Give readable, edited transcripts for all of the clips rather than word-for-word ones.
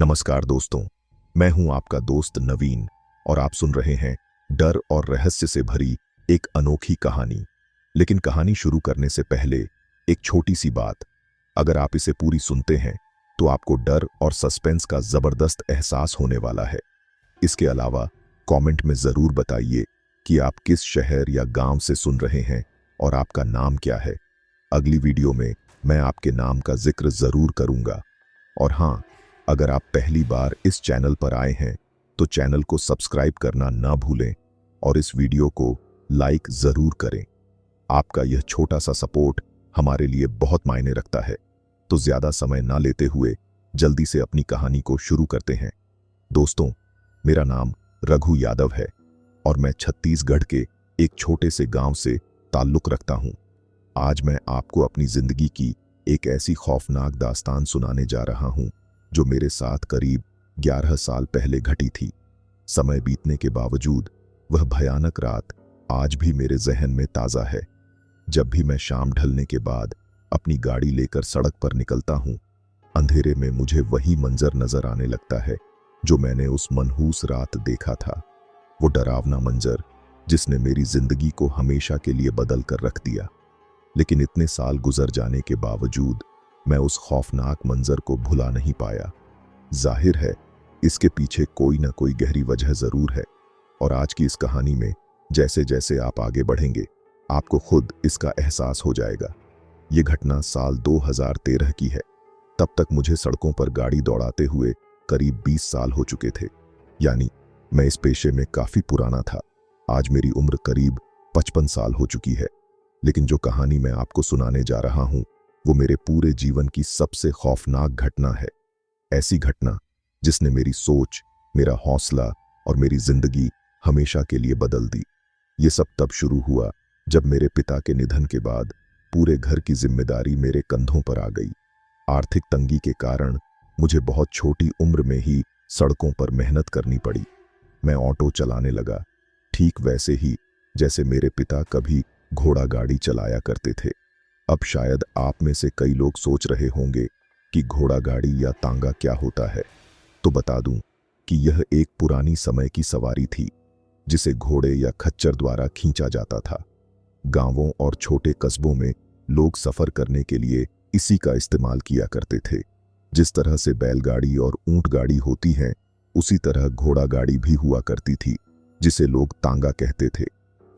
नमस्कार दोस्तों, मैं हूं आपका दोस्त नवीन और आप सुन रहे हैं डर और रहस्य से भरी एक अनोखी कहानी। लेकिन कहानी शुरू करने से पहले एक छोटी सी बात। अगर आप इसे पूरी सुनते हैं तो आपको डर और सस्पेंस का जबरदस्त एहसास होने वाला है। इसके अलावा कमेंट में जरूर बताइए कि आप किस शहर या गांव से सुन रहे हैं और आपका नाम क्या है। अगली वीडियो में मैं आपके नाम का जिक्र जरूर करूंगा। और हाँ, अगर आप पहली बार इस चैनल पर आए हैं तो चैनल को सब्सक्राइब करना ना भूलें और इस वीडियो को लाइक जरूर करें। आपका यह छोटा सा सपोर्ट हमारे लिए बहुत मायने रखता है। तो ज्यादा समय ना लेते हुए जल्दी से अपनी कहानी को शुरू करते हैं। दोस्तों, मेरा नाम रघु यादव है और मैं छत्तीसगढ़ के एक छोटे से गांव से ताल्लुक रखता हूं। आज मैं आपको अपनी जिंदगी की एक ऐसी खौफनाक दास्तान सुनाने जा रहा हूं जो मेरे साथ करीब 11 साल पहले घटी थी। समय बीतने के बावजूद वह भयानक रात आज भी मेरे जहन में ताज़ा है। जब भी मैं शाम ढलने के बाद अपनी गाड़ी लेकर सड़क पर निकलता हूं, अंधेरे में मुझे वही मंजर नजर आने लगता है जो मैंने उस मनहूस रात देखा था। वो डरावना मंजर जिसने मेरी जिंदगी को हमेशा के लिए बदल कर रख दिया। लेकिन इतने साल गुजर जाने के बावजूद मैं उस खौफनाक मंजर को भुला नहीं पाया। जाहिर है इसके पीछे कोई ना कोई गहरी वजह जरूर है और आज की इस कहानी में जैसे जैसे आप आगे बढ़ेंगे आपको खुद इसका एहसास हो जाएगा। ये घटना साल 2013 की है। तब तक मुझे सड़कों पर गाड़ी दौड़ाते हुए करीब 20 साल हो चुके थे, यानी मैं इस पेशे में काफी पुराना था। आज मेरी उम्र करीब 55 साल हो चुकी है। लेकिन जो कहानी मैं आपको सुनाने जा रहा हूं वो मेरे पूरे जीवन की सबसे खौफनाक घटना है। ऐसी घटना जिसने मेरी सोच, मेरा हौसला और मेरी जिंदगी हमेशा के लिए बदल दी। ये सब तब शुरू हुआ जब मेरे पिता के निधन के बाद पूरे घर की जिम्मेदारी मेरे कंधों पर आ गई। आर्थिक तंगी के कारण मुझे बहुत छोटी उम्र में ही सड़कों पर मेहनत करनी पड़ी। मैं ऑटो चलाने लगा, ठीक वैसे ही जैसे मेरे पिता कभी घोड़ा गाड़ी चलाया करते थे। अब शायद आप में से कई लोग सोच रहे होंगे कि घोड़ा गाड़ी या तांगा क्या होता है। तो बता दूं कि यह एक पुरानी समय की सवारी थी जिसे घोड़े या खच्चर द्वारा खींचा जाता था। गांवों और छोटे कस्बों में लोग सफर करने के लिए इसी का इस्तेमाल किया करते थे। जिस तरह से बैलगाड़ी और ऊंट गाड़ी होती हैं, उसी तरह घोड़ा गाड़ी भी हुआ करती थी जिसे लोग तांगा कहते थे।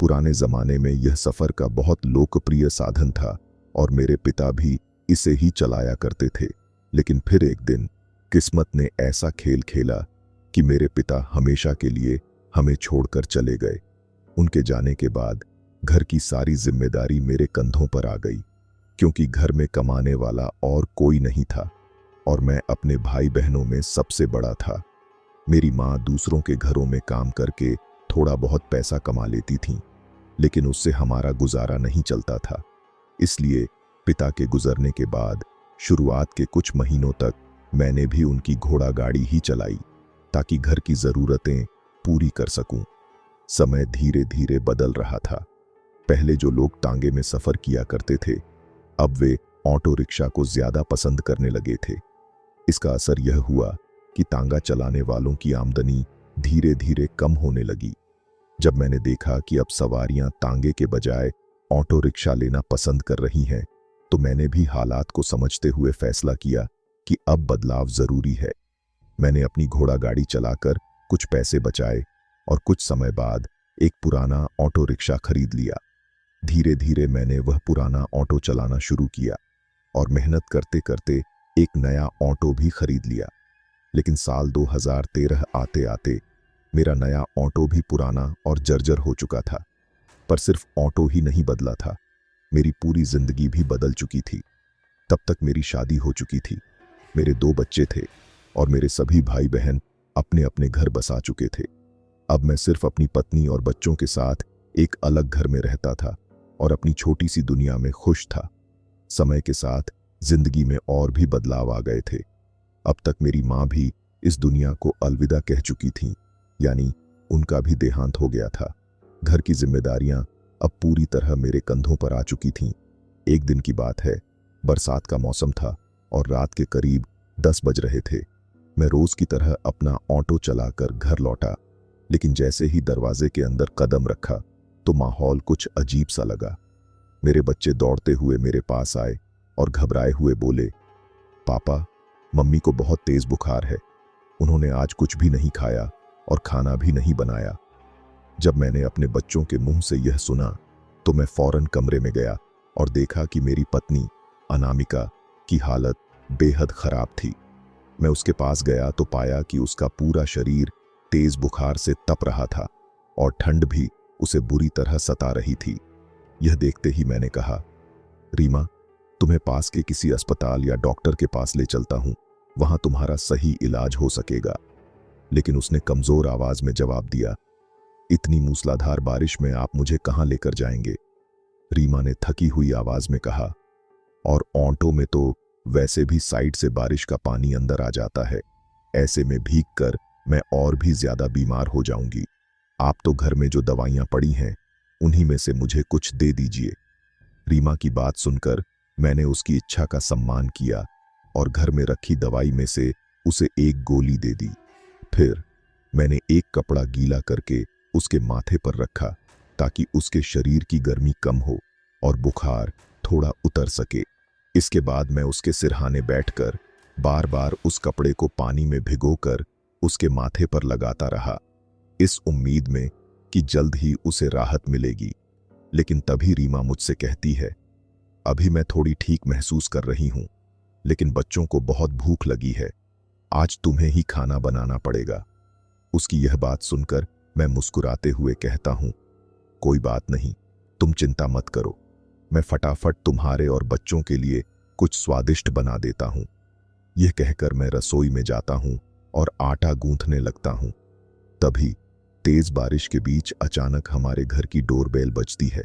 पुराने जमाने में यह सफर का बहुत लोकप्रिय साधन था और मेरे पिता भी इसे ही चलाया करते थे। लेकिन फिर एक दिन किस्मत ने ऐसा खेल खेला कि मेरे पिता हमेशा के लिए हमें छोड़कर चले गए। उनके जाने के बाद घर की सारी जिम्मेदारी मेरे कंधों पर आ गई, क्योंकि घर में कमाने वाला और कोई नहीं था और मैं अपने भाई बहनों में सबसे बड़ा था। मेरी माँ दूसरों के घरों में काम करके थोड़ा बहुत पैसा कमा लेती थीं, लेकिन उससे हमारा गुजारा नहीं चलता था। इसलिए पिता के गुजरने के बाद शुरुआत के कुछ महीनों तक मैंने भी उनकी घोड़ा गाड़ी ही चलाई ताकि घर की जरूरतें पूरी कर सकूं। समय धीरे धीरे बदल रहा था। पहले जो लोग तांगे में सफर किया करते थे, अब वे ऑटो रिक्शा को ज्यादा पसंद करने लगे थे। इसका असर यह हुआ कि तांगा चलाने वालों की आमदनी धीरे धीरे कम होने लगी। जब मैंने देखा कि अब सवारियां तांगे के बजाय ऑटो रिक्शा लेना पसंद कर रही हैं, तो मैंने भी हालात को समझते हुए फैसला किया कि अब बदलाव जरूरी है। मैंने अपनी घोड़ा गाड़ी चलाकर कुछ पैसे बचाए और कुछ समय बाद एक पुराना ऑटो रिक्शा खरीद लिया। धीरे धीरे मैंने वह पुराना ऑटो चलाना शुरू किया और मेहनत करते करते एक नया ऑटो भी खरीद लिया। लेकिन साल 2013 आते आते मेरा नया ऑटो भी पुराना और जर्जर हो चुका था। पर सिर्फ ऑटो ही नहीं बदला था, मेरी पूरी जिंदगी भी बदल चुकी थी। तब तक मेरी शादी हो चुकी थी, मेरे 2 बच्चे थे और मेरे सभी भाई बहन अपने अपने घर बसा चुके थे। अब मैं सिर्फ अपनी पत्नी और बच्चों के साथ एक अलग घर में रहता था और अपनी छोटी सी दुनिया में खुश था। समय के साथ जिंदगी में और भी बदलाव आ गए थे। अब तक मेरी माँ भी इस दुनिया को अलविदा कह चुकी थीं, यानी उनका भी देहांत हो गया था। घर की जिम्मेदारियां अब पूरी तरह मेरे कंधों पर आ चुकी थीं। एक दिन की बात है, बरसात का मौसम था और रात के करीब 10 बज रहे थे। मैं रोज की तरह अपना ऑटो चलाकर घर लौटा, लेकिन जैसे ही दरवाजे के अंदर कदम रखा तो माहौल कुछ अजीब सा लगा। मेरे बच्चे दौड़ते हुए मेरे पास आए और घबराए हुए बोले, पापा, मम्मी को बहुत तेज बुखार है। उन्होंने आज कुछ भी नहीं खाया और खाना भी नहीं बनाया। जब मैंने अपने बच्चों के मुंह से यह सुना तो मैं फौरन कमरे में गया और देखा कि मेरी पत्नी अनामिका की हालत बेहद खराब थी। मैं उसके पास गया तो पाया कि उसका पूरा शरीर तेज बुखार से तप रहा था और ठंड भी उसे बुरी तरह सता रही थी। यह देखते ही मैंने कहा, रीमा, तुम्हें पास के किसी अस्पताल या डॉक्टर के पास ले चलता हूं, वहां तुम्हारा सही इलाज हो सकेगा। लेकिन उसने कमजोर आवाज में जवाब दिया, इतनी मूसलाधार बारिश में आप मुझे कहां लेकर जाएंगे? रीमा ने थकी हुई आवाज में कहा, और ऑटो में तो वैसे भी साइड से बारिश का पानी अंदर आ जाता है। ऐसे में भीग कर मैं और भी ज्यादा बीमार हो जाऊंगी। आप तो घर में जो दवाइयां पड़ी हैं उन्हीं में से मुझे कुछ दे दीजिए। रीमा की बात सुनकर मैंने उसकी इच्छा का सम्मान किया और घर में रखी दवाई में से उसे एक गोली दे दी। फिर मैंने एक कपड़ा गीला करके उसके माथे पर रखा ताकि उसके शरीर की गर्मी कम हो और बुखार थोड़ा उतर सके। इसके बाद मैं उसके सिरहाने बैठकर बार बार उस कपड़े को पानी में भिगोकर उसके माथे पर लगाता रहा, इस उम्मीद में कि जल्द ही उसे राहत मिलेगी। लेकिन तभी रीमा मुझसे कहती है, अभी मैं थोड़ी ठीक महसूस कर रही हूं, लेकिन बच्चों को बहुत भूख लगी है। आज तुम्हें ही खाना बनाना पड़ेगा। उसकी यह बात सुनकर मैं मुस्कुराते हुए कहता हूं, कोई बात नहीं, तुम चिंता मत करो, मैं फटाफट तुम्हारे और बच्चों के लिए कुछ स्वादिष्ट बना देता हूं। यह कहकर मैं रसोई में जाता हूं और आटा गूंथने लगता हूं। तभी तेज बारिश के बीच अचानक हमारे घर की डोरबेल बजती है।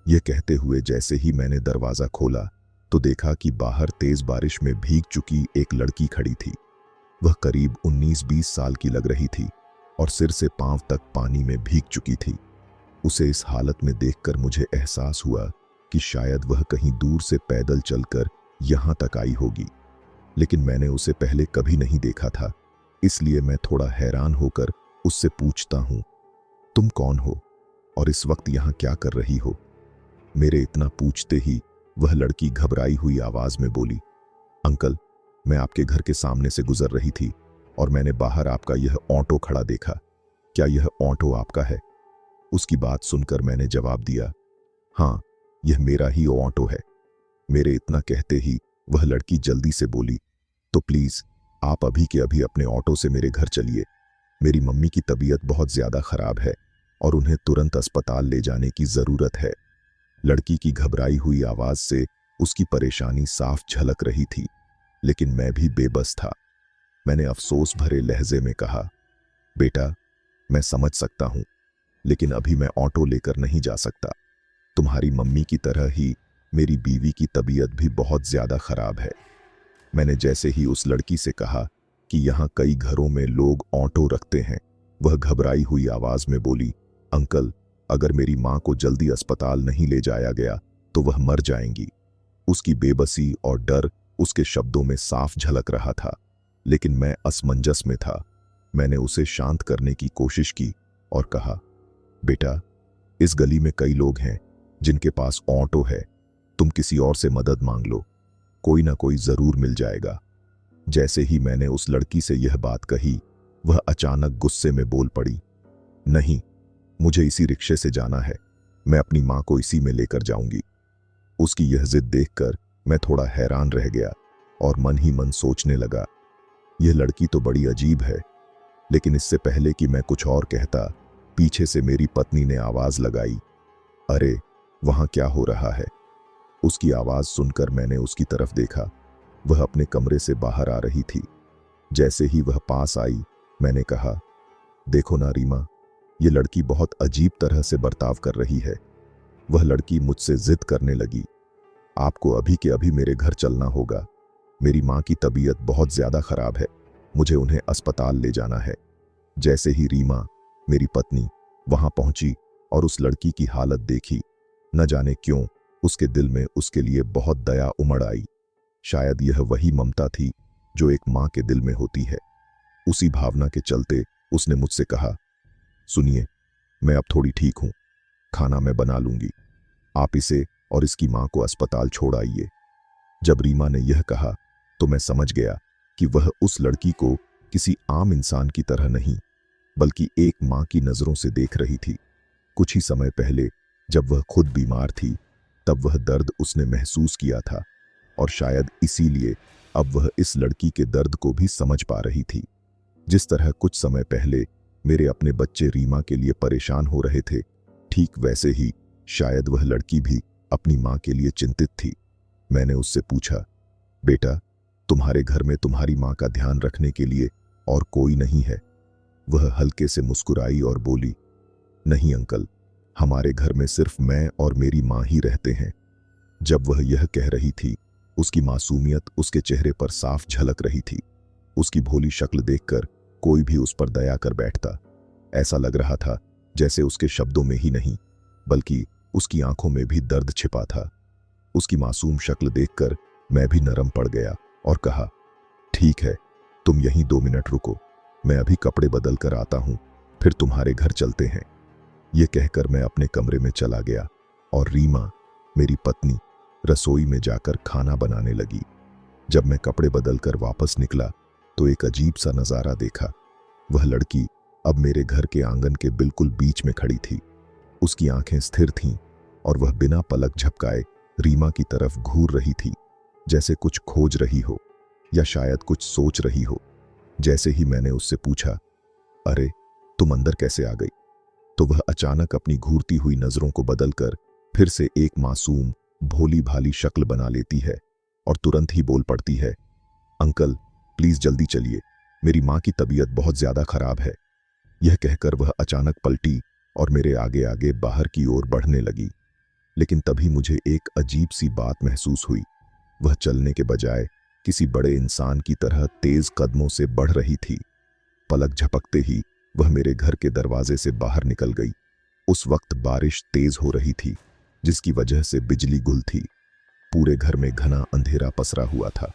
यह कहते हुए जैसे ही मैंने दरवाजा खोला तो देखा कि बाहर तेज बारिश में भीग चुकी एक लड़की खड़ी थी। वह करीब 19-20 साल की लग रही थी और सिर से पांव तक पानी में भीग चुकी थी। उसे इस हालत में देखकर मुझे एहसास हुआ कि शायद वह कहीं दूर से पैदल चलकर यहां तक आई होगी, लेकिन मैंने उसे पहले कभी नहीं देखा था। इसलिए मैं थोड़ा हैरान होकर उससे पूछता हूं, तुम कौन हो और इस वक्त यहां क्या कर रही हो? मेरे इतना पूछते ही वह लड़की घबराई हुई आवाज में बोली, अंकल, मैं आपके घर के सामने से गुजर रही थी और मैंने बाहर आपका यह ऑटो खड़ा देखा। क्या यह ऑटो आपका है? उसकी बात सुनकर मैंने जवाब दिया, हाँ, यह मेरा ही ऑटो है। मेरे इतना कहते ही वह लड़की जल्दी से बोली, तो प्लीज आप अभी के अभी अपने ऑटो से मेरे घर चलिए। मेरी मम्मी की तबीयत बहुत ज्यादा खराब है और उन्हें तुरंत अस्पताल ले जाने की जरूरत है। लड़की की घबराई हुई आवाज से उसकी परेशानी साफ झलक रही थी, लेकिन मैं भी बेबस था। मैंने अफसोस भरे लहजे में कहा, बेटा, मैं समझ सकता हूं, लेकिन अभी मैं ऑटो लेकर नहीं जा सकता। तुम्हारी मम्मी की तरह ही मेरी बीवी की तबीयत भी बहुत ज्यादा खराब है। मैंने जैसे ही उस लड़की से कहा कि यहाँ कई घरों में लोग ऑटो रखते हैं, वह घबराई हुई आवाज में बोली, अंकल, अगर मेरी माँ को जल्दी अस्पताल नहीं ले जाया गया तो वह मर जाएंगी। उसकी बेबसी और डर उसके शब्दों में साफ झलक रहा था, लेकिन मैं असमंजस में था। मैंने उसे शांत करने की कोशिश की और कहा, बेटा, इस गली में कई लोग हैं जिनके पास ऑटो है, तुम किसी और से मदद मांग लो, कोई ना कोई जरूर मिल जाएगा। जैसे ही मैंने उस लड़की से यह बात कही, वह अचानक गुस्से में बोल पड़ी, नहीं, मुझे इसी रिक्शे से जाना है, मैं अपनी माँ को इसी में लेकर जाऊंगी। उसकी यह जिद देखकर मैं थोड़ा हैरान रह गया और मन ही मन सोचने लगा, यह लड़की तो बड़ी अजीब है। लेकिन इससे पहले कि मैं कुछ और कहता, पीछे से मेरी पत्नी ने आवाज लगाई, अरे, वहां क्या हो रहा है? उसकी आवाज सुनकर मैंने उसकी तरफ देखा। वह अपने कमरे से बाहर आ रही थी। जैसे ही वह पास आई, मैंने कहा, देखो ना रीमा, ये लड़की बहुत अजीब तरह से बर्ताव कर रही है। वह लड़की मुझसे जिद करने लगी, आपको अभी के अभी मेरे घर चलना होगा, मेरी माँ की तबीयत बहुत ज्यादा खराब है, मुझे उन्हें अस्पताल ले जाना है। जैसे ही रीमा, मेरी पत्नी, वहां पहुंची और उस लड़की की हालत देखी, न जाने क्यों उसके दिल में उसके लिए बहुत दया उमड़ आई। शायद यह वही ममता थी जो एक माँ के दिल में होती है। उसी भावना के चलते उसने मुझसे कहा, सुनिए, मैं अब थोड़ी ठीक हूं, खाना मैं बना लूंगी, आप इसे और इसकी मां को अस्पताल छोड़ आइए। जब रीमा ने यह कहा तो मैं समझ गया कि वह उस लड़की को किसी आम इंसान की तरह नहीं बल्कि एक मां की नजरों से देख रही थी। कुछ ही समय पहले जब वह खुद बीमार थी तब वह दर्द उसने महसूस किया था और शायद इसीलिए अब वह इस लड़की के दर्द को भी समझ पा रही थी। जिस तरह कुछ समय पहले मेरे अपने बच्चे रीमा के लिए परेशान हो रहे थे, ठीक वैसे ही शायद वह लड़की भी अपनी मां के लिए चिंतित थी। मैंने उससे पूछा, बेटा, तुम्हारे घर में तुम्हारी मां का ध्यान रखने के लिए और कोई नहीं है? वह हल्के से मुस्कुराई और बोली, नहीं अंकल, हमारे घर में सिर्फ मैं और मेरी मां ही रहते हैं। जब वह यह कह रही थी, उसकी मासूमियत उसके चेहरे पर साफ झलक रही थी। उसकी भोली शक्ल देखकर कोई भी उस पर दया कर बैठता। ऐसा लग रहा था जैसे उसके शब्दों में ही नहीं बल्कि उसकी आंखों में भी दर्द छिपा था। उसकी मासूम शक्ल देखकर मैं भी नरम पड़ गया और कहा, ठीक है, तुम यहीं 2 मिनट रुको, मैं अभी कपड़े बदल कर आता हूं, फिर तुम्हारे घर चलते हैं। यह कहकर मैं अपने कमरे में चला गया और रीमा, मेरी पत्नी, रसोई में जाकर खाना बनाने लगी। जब मैं कपड़े बदलकर वापस निकला तो एक अजीब सा नजारा देखा। वह लड़की अब मेरे घर के आंगन के बिल्कुल बीच में खड़ी थी। उसकी आंखें स्थिर थीं और वह बिना पलक झपकाए रीमा की तरफ घूर रही थी, जैसे कुछ खोज रही हो या शायद कुछ सोच रही हो। जैसे ही मैंने उससे पूछा, अरे तुम अंदर कैसे आ गई, तो वह अचानक अपनी घूरती हुई नजरों को बदलकर फिर से एक मासूम भोली भाली शक्ल बना लेती है और तुरंत ही बोल पड़ती है, अंकल प्लीज जल्दी चलिए, मेरी मां की तबीयत बहुत ज्यादा खराब है। यह कहकर वह अचानक पलटी और मेरे आगे आगे बाहर की ओर बढ़ने लगी। लेकिन तभी मुझे एक अजीब सी बात महसूस हुई। वह चलने के बजाय किसी बड़े इंसान की तरह तेज कदमों से बढ़ रही थी। पलक झपकते ही वह मेरे घर के दरवाजे से बाहर निकल गई। उस वक्त बारिश तेज हो रही थी, जिसकी वजह से बिजली गुल थी। पूरे घर में घना अंधेरा पसरा हुआ था।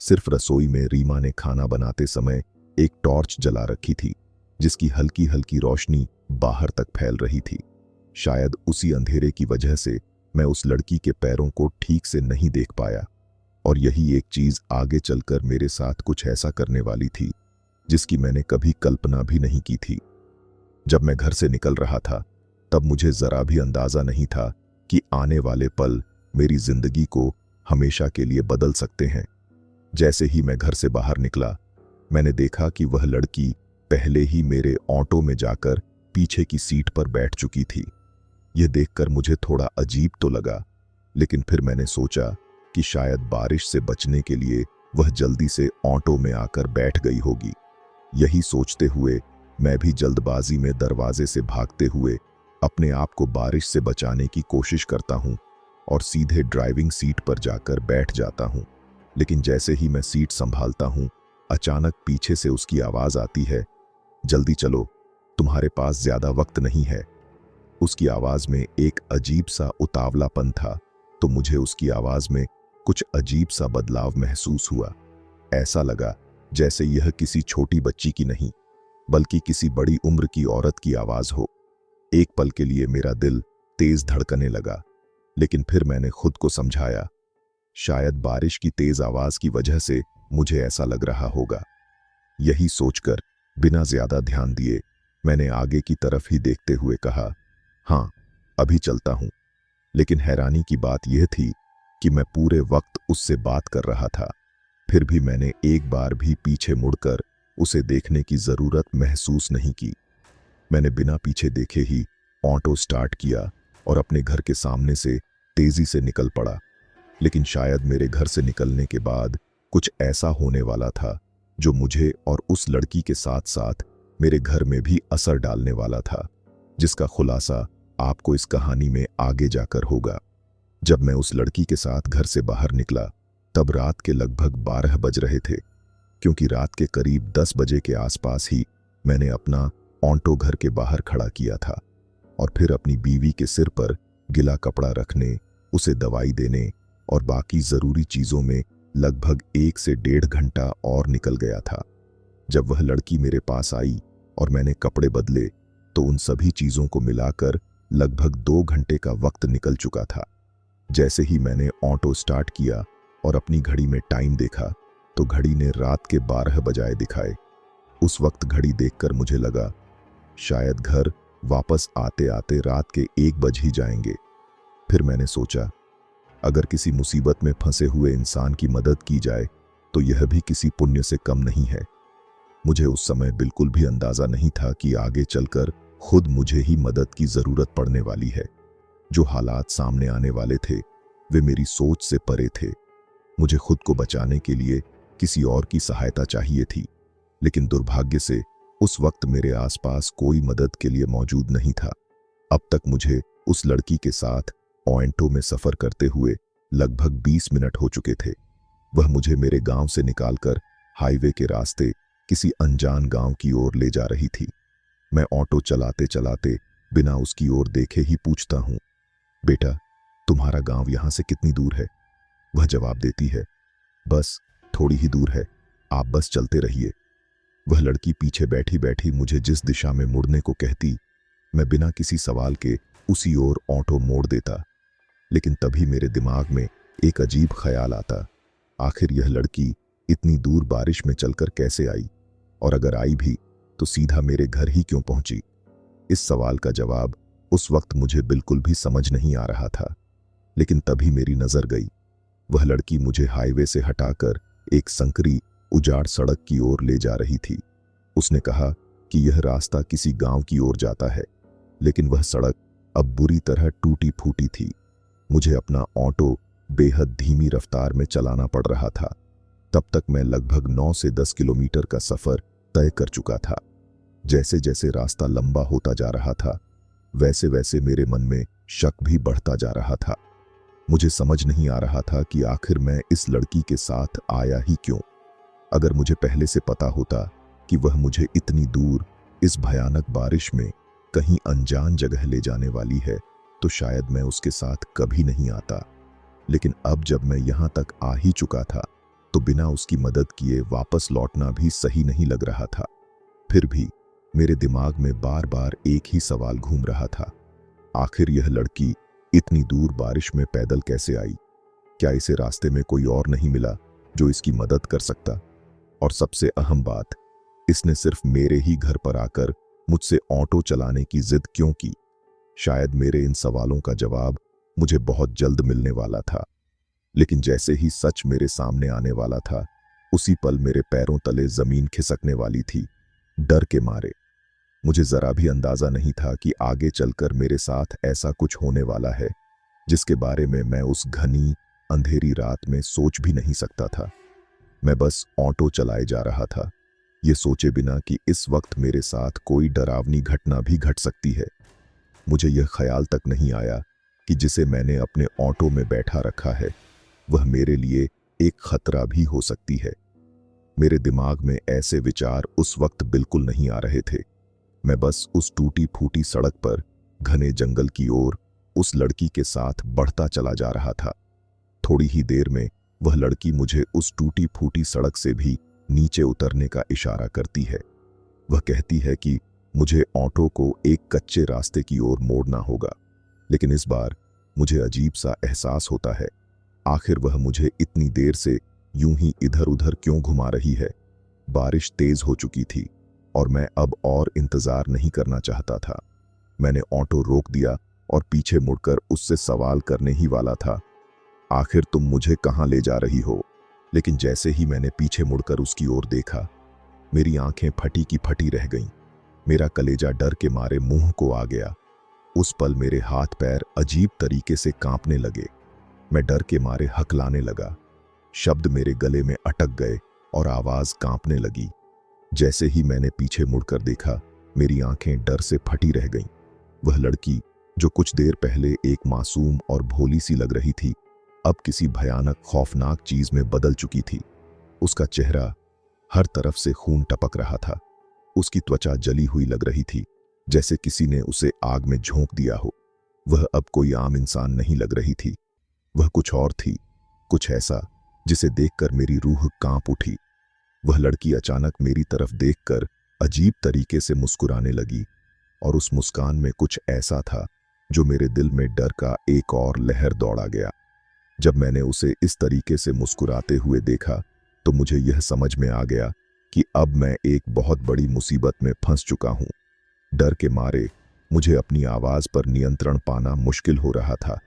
सिर्फ रसोई में रीमा ने खाना बनाते समय एक टॉर्च जला रखी थी, जिसकी हल्की हल्की रोशनी बाहर तक फैल रही थी। शायद उसी अंधेरे की वजह से मैं उस लड़की के पैरों को ठीक से नहीं देख पाया और यही एक चीज आगे चलकर मेरे साथ कुछ ऐसा करने वाली थी जिसकी मैंने कभी कल्पना भी नहीं की थी। जब मैं घर से निकल रहा था तब मुझे जरा भी अंदाजा नहीं था कि आने वाले पल मेरी जिंदगी को हमेशा के लिए बदल सकते हैं। जैसे ही मैं घर से बाहर निकला, मैंने देखा कि वह लड़की पहले ही मेरे ऑटो में जाकर पीछे की सीट पर बैठ चुकी थी। यह देखकर मुझे थोड़ा अजीब तो लगा, लेकिन फिर मैंने सोचा कि शायद बारिश से बचने के लिए वह जल्दी से ऑटो में आकर बैठ गई होगी। यही सोचते हुए मैं भी जल्दबाजी में दरवाजे से भागते हुए अपने आप को बारिश से बचाने की कोशिश करता हूं और सीधे ड्राइविंग सीट पर जाकर बैठ जाता हूं। लेकिन जैसे ही मैं सीट संभालता हूं, अचानक पीछे से उसकी आवाज आती है, जल्दी चलो, तुम्हारे पास ज्यादा वक्त नहीं है। उसकी आवाज में एक अजीब सा उतावलापन था, तो मुझे उसकी आवाज में कुछ अजीब सा बदलाव महसूस हुआ। ऐसा लगा जैसे यह किसी छोटी बच्ची की नहीं बल्कि किसी बड़ी उम्र की औरत की आवाज हो। एक पल के लिए मेरा दिल तेज धड़कने लगा, लेकिन फिर मैंने खुद को समझाया, शायद बारिश की तेज आवाज की वजह से मुझे ऐसा लग रहा होगा। यही सोचकर बिना ज्यादा ध्यान दिए मैंने आगे की तरफ ही देखते हुए कहा, हाँ अभी चलता हूं। लेकिन हैरानी की बात यह थी कि मैं पूरे वक्त उससे बात कर रहा था, फिर भी मैंने एक बार भी पीछे मुड़कर उसे देखने की जरूरत महसूस नहीं की। मैंने बिना पीछे देखे ही ऑटो स्टार्ट किया और अपने घर के सामने से तेजी से निकल पड़ा। लेकिन शायद मेरे घर से निकलने के बाद कुछ ऐसा होने वाला था जो मुझे और उस लड़की के साथ साथ मेरे घर में भी असर डालने वाला था, जिसका खुलासा आपको इस कहानी में आगे जाकर होगा। जब मैं उस लड़की के साथ घर से बाहर निकला तब रात के लगभग 12 बज रहे थे, क्योंकि रात के करीब 10 बजे के आसपास ही मैंने अपना ऑटो घर के बाहर खड़ा किया था और फिर अपनी बीवी के सिर पर गिला कपड़ा रखने, उसे दवाई देने और बाकी जरूरी चीजों में लगभग 1 से 1.5 घंटा और निकल गया था। जब वह लड़की मेरे पास आई और मैंने कपड़े बदले तो उन सभी चीजों को मिलाकर लगभग 2 घंटे का वक्त निकल चुका था। जैसे ही मैंने ऑटो स्टार्ट किया और अपनी घड़ी में टाइम देखा तो घड़ी ने रात के 12 बजाए दिखाए। उस वक्त घड़ी देखकर मुझे लगा शायद घर वापस आते आते रात के 1 बज ही जाएंगे। फिर मैंने सोचा अगर किसी मुसीबत में फंसे हुए इंसान की मदद की जाए तो यह भी किसी पुण्य से कम नहीं है। मुझे उस समय बिल्कुल भी अंदाजा नहीं था कि आगे चलकर खुद मुझे ही मदद की जरूरत पड़ने वाली है। जो हालात सामने आने वाले थे वे मेरी सोच से परे थे। मुझे खुद को बचाने के लिए किसी और की सहायता चाहिए थी, लेकिन दुर्भाग्य से उस वक्त मेरे आसपास कोई मदद के लिए मौजूद नहीं था। अब तक मुझे उस लड़की के साथ ओरेंटो में सफर करते हुए लगभग 20 मिनट हो चुके थे। वह मुझे मेरे गांव से निकालकर हाईवे के रास्ते किसी अनजान गांव की ओर ले जा रही थी। मैं ऑटो चलाते चलाते बिना उसकी ओर देखे ही पूछता हूं, बेटा तुम्हारा गांव यहां से कितनी दूर है? वह जवाब देती है, बस थोड़ी ही दूर है, आप बस चलते रहिए। वह लड़की पीछे बैठी बैठी मुझे जिस दिशा में मुड़ने को कहती, मैं बिना किसी सवाल के उसी ओर ऑटो मोड़ देता। लेकिन तभी मेरे दिमाग में एक अजीब ख्याल आता, आखिर यह लड़की इतनी दूर बारिश में चलकर कैसे आई, और अगर आई भी तो सीधा मेरे घर ही क्यों पहुंची? इस सवाल का जवाब उस वक्त मुझे बिल्कुल भी समझ नहीं आ रहा था। लेकिन तभी मेरी नजर गई। वह लड़की मुझे हाईवे से हटाकर एक संकरी उजाड़ सड़क की ओर ले जा रही थी। उसने कहा कि यह रास्ता किसी गांव की ओर जाता है, लेकिन वह सड़क अब बुरी तरह टूटी फूटी थी। मुझे अपना ऑटो बेहद धीमी रफ्तार में चलाना पड़ रहा था। तब तक मैं लगभग 9 से 10 किलोमीटर का सफर तय कर चुका था। जैसे जैसे रास्ता लंबा होता जा रहा था वैसे वैसे मेरे मन में शक भी बढ़ता जा रहा था। मुझे समझ नहीं आ रहा था कि आखिर मैं इस लड़की के साथ आया ही क्यों। अगर मुझे पहले से पता होता कि वह मुझे इतनी दूर इस भयानक बारिश में कहीं अनजान जगह ले जाने वाली है तो शायद मैं उसके साथ कभी नहीं आता। लेकिन अब जब मैं यहां तक आ ही चुका था तो बिना उसकी मदद किए वापस लौटना भी सही नहीं लग रहा था। फिर भी मेरे दिमाग में बार बार एक ही सवाल घूम रहा था, आखिर यह लड़की इतनी दूर बारिश में पैदल कैसे आई? क्या इसे रास्ते में कोई और नहीं मिला जो इसकी मदद कर सकता? और सबसे अहम बात, इसने सिर्फ मेरे ही घर पर आकर मुझसे ऑटो चलाने की जिद क्यों की? शायद मेरे इन सवालों का जवाब मुझे बहुत जल्द मिलने वाला था। लेकिन जैसे ही सच मेरे सामने आने वाला था उसी पल मेरे पैरों तले जमीन खिसकने वाली थी, डर के मारे। मुझे जरा भी अंदाजा नहीं था कि आगे चलकर मेरे साथ ऐसा कुछ होने वाला है जिसके बारे में मैं उस घनी अंधेरी रात में सोच भी नहीं सकता था। मैं बस ऑटो चलाए जा रहा था, ये सोचे बिना कि इस वक्त मेरे साथ कोई डरावनी घटना भी घट सकती है। मुझे यह ख्याल तक नहीं आया कि जिसे मैंने अपने ऑटो में बैठा रखा है वह मेरे लिए एक खतरा भी हो सकती है। मेरे दिमाग में ऐसे विचार उस वक्त बिल्कुल नहीं आ रहे थे। मैं बस उस टूटी फूटी सड़क पर घने जंगल की ओर उस लड़की के साथ बढ़ता चला जा रहा था। थोड़ी ही देर में वह लड़की मुझे उस टूटी फूटी सड़क से भी नीचे उतरने का इशारा करती है। वह कहती है कि मुझे ऑटो को एक कच्चे रास्ते की ओर मोड़ना होगा। लेकिन इस बार मुझे अजीब सा एहसास होता है, आखिर वह मुझे इतनी देर से यूं ही इधर उधर क्यों घुमा रही है? बारिश तेज हो चुकी थी और मैं अब और इंतजार नहीं करना चाहता था। मैंने ऑटो रोक दिया और पीछे मुड़कर उससे सवाल करने ही वाला था, आखिर तुम मुझे कहां ले जा रही हो? लेकिन जैसे ही मैंने पीछे मुड़कर उसकी ओर देखा, मेरी आंखें फटी की फटी रह गईं। मेरा कलेजा डर के मारे मुंह को आ गया। उस पल मेरे हाथ पैर अजीब तरीके से कांपने लगे। मैं डर के मारे हकलाने लगा। शब्द मेरे गले में अटक गए और आवाज कांपने लगी। जैसे ही मैंने पीछे मुड़कर देखा, मेरी आंखें डर से फटी रह गईं। वह लड़की जो कुछ देर पहले एक मासूम और भोली सी लग रही थी, अब किसी भयानक खौफनाक चीज में बदल चुकी थी। उसका चेहरा हर तरफ से खून टपक रहा था। उसकी त्वचा जली हुई लग रही थी, जैसे किसी ने उसे आग में झोंक दिया हो। वह अब कोई आम इंसान नहीं लग रही थी, वह कुछ और थी, कुछ ऐसा जिसे देखकर मेरी रूह कांप उठी। वह लड़की अचानक मेरी तरफ देखकर अजीब तरीके से मुस्कुराने लगी और उस मुस्कान में कुछ ऐसा था जो मेरे दिल में डर का एक और लहर दौड़ा गया। जब मैंने उसे इस तरीके से मुस्कुराते हुए देखा तो मुझे यह समझ में आ गया कि अब मैं एक बहुत बड़ी मुसीबत में फंस चुका हूं। डर के मारे मुझे अपनी आवाज पर नियंत्रण पाना मुश्किल हो रहा था।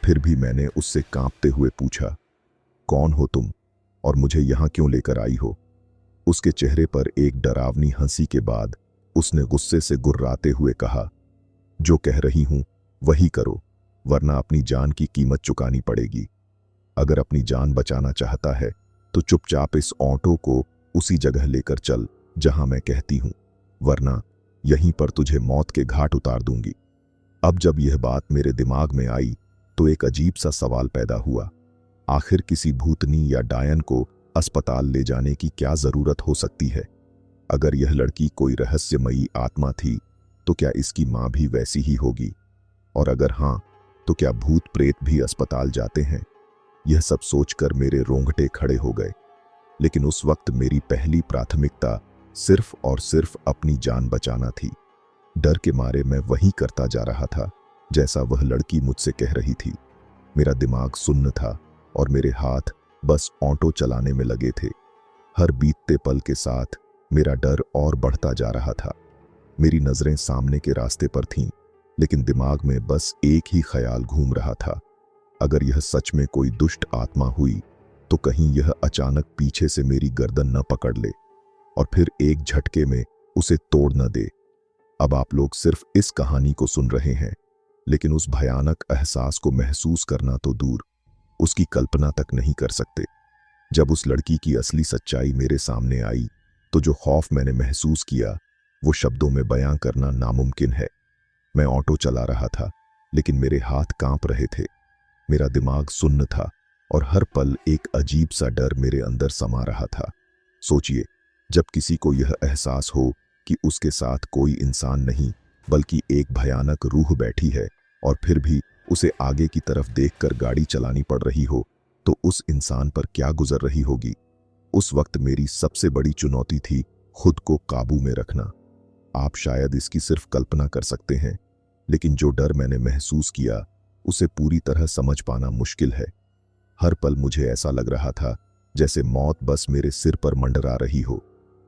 फिर भी मैंने उससे कांपते हुए पूछा, कौन हो तुम और मुझे यहां क्यों लेकर आई हो? उसके चेहरे पर एक डरावनी हंसी के बाद उसने गुस्से से गुर्राते हुए कहा, जो कह रही हूं वही करो, वरना अपनी जान की कीमत चुकानी पड़ेगी। अगर अपनी जान बचाना चाहता है तो चुपचाप इस ऑटो को उसी जगह लेकर चल जहां मैं कहती हूं, वरना यहीं पर तुझे मौत के घाट उतार दूंगी। अब जब यह बात मेरे दिमाग में आई तो एक अजीब सा सवाल पैदा हुआ। आखिर किसी भूतनी या डायन को अस्पताल ले जाने की क्या जरूरत हो सकती है? अगर यह लड़की कोई रहस्यमयी आत्मा थी तो क्या इसकी मां भी वैसी ही होगी? और अगर हां, तो क्या भूत प्रेत भी अस्पताल जाते हैं? यह सब सोचकर मेरे रोंगटे खड़े हो गए। लेकिन उस वक्त मेरी पहली प्राथमिकता सिर्फ और सिर्फ अपनी जान बचाना थी। डर के मारे मैं वही करता जा रहा था जैसा वह लड़की मुझसे कह रही थी। मेरा दिमाग सुन्न था और मेरे हाथ बस ऑटो चलाने में लगे थे। हर बीतते पल के साथ मेरा डर और बढ़ता जा रहा था। मेरी नजरें सामने के रास्ते पर थीं, लेकिन दिमाग में बस एक ही ख्याल घूम रहा था, अगर यह सच में कोई दुष्ट आत्मा हुई तो कहीं यह अचानक पीछे से मेरी गर्दन न पकड़ ले और फिर एक झटके में उसे तोड़ न दे। अब आप लोग सिर्फ इस कहानी को सुन रहे हैं, लेकिन उस भयानक एहसास को महसूस करना तो दूर, उसकी कल्पना तक नहीं कर सकते। जब उस लड़की की असली सच्चाई मेरे सामने आई तो जो खौफ मैंने महसूस किया वो शब्दों में बयां करना नामुमकिन है। मैं ऑटो चला रहा था, लेकिन मेरे हाथ कांप रहे थे। मेरा दिमाग सुन्न था और हर पल एक अजीब सा डर मेरे अंदर समा रहा था। सोचिए, जब किसी को यह एहसास हो कि उसके साथ कोई इंसान नहीं बल्कि एक भयानक रूह बैठी है और फिर भी उसे आगे की तरफ देखकर गाड़ी चलानी पड़ रही हो, तो उस इंसान पर क्या गुजर रही होगी। उस वक्त मेरी सबसे बड़ी चुनौती थी खुद को काबू में रखना। आप शायद इसकी सिर्फ कल्पना कर सकते हैं, लेकिन जो डर मैंने महसूस किया उसे पूरी तरह समझ पाना मुश्किल है। हर पल मुझे ऐसा लग रहा था जैसे मौत बस मेरे सिर पर मंडरा रही हो,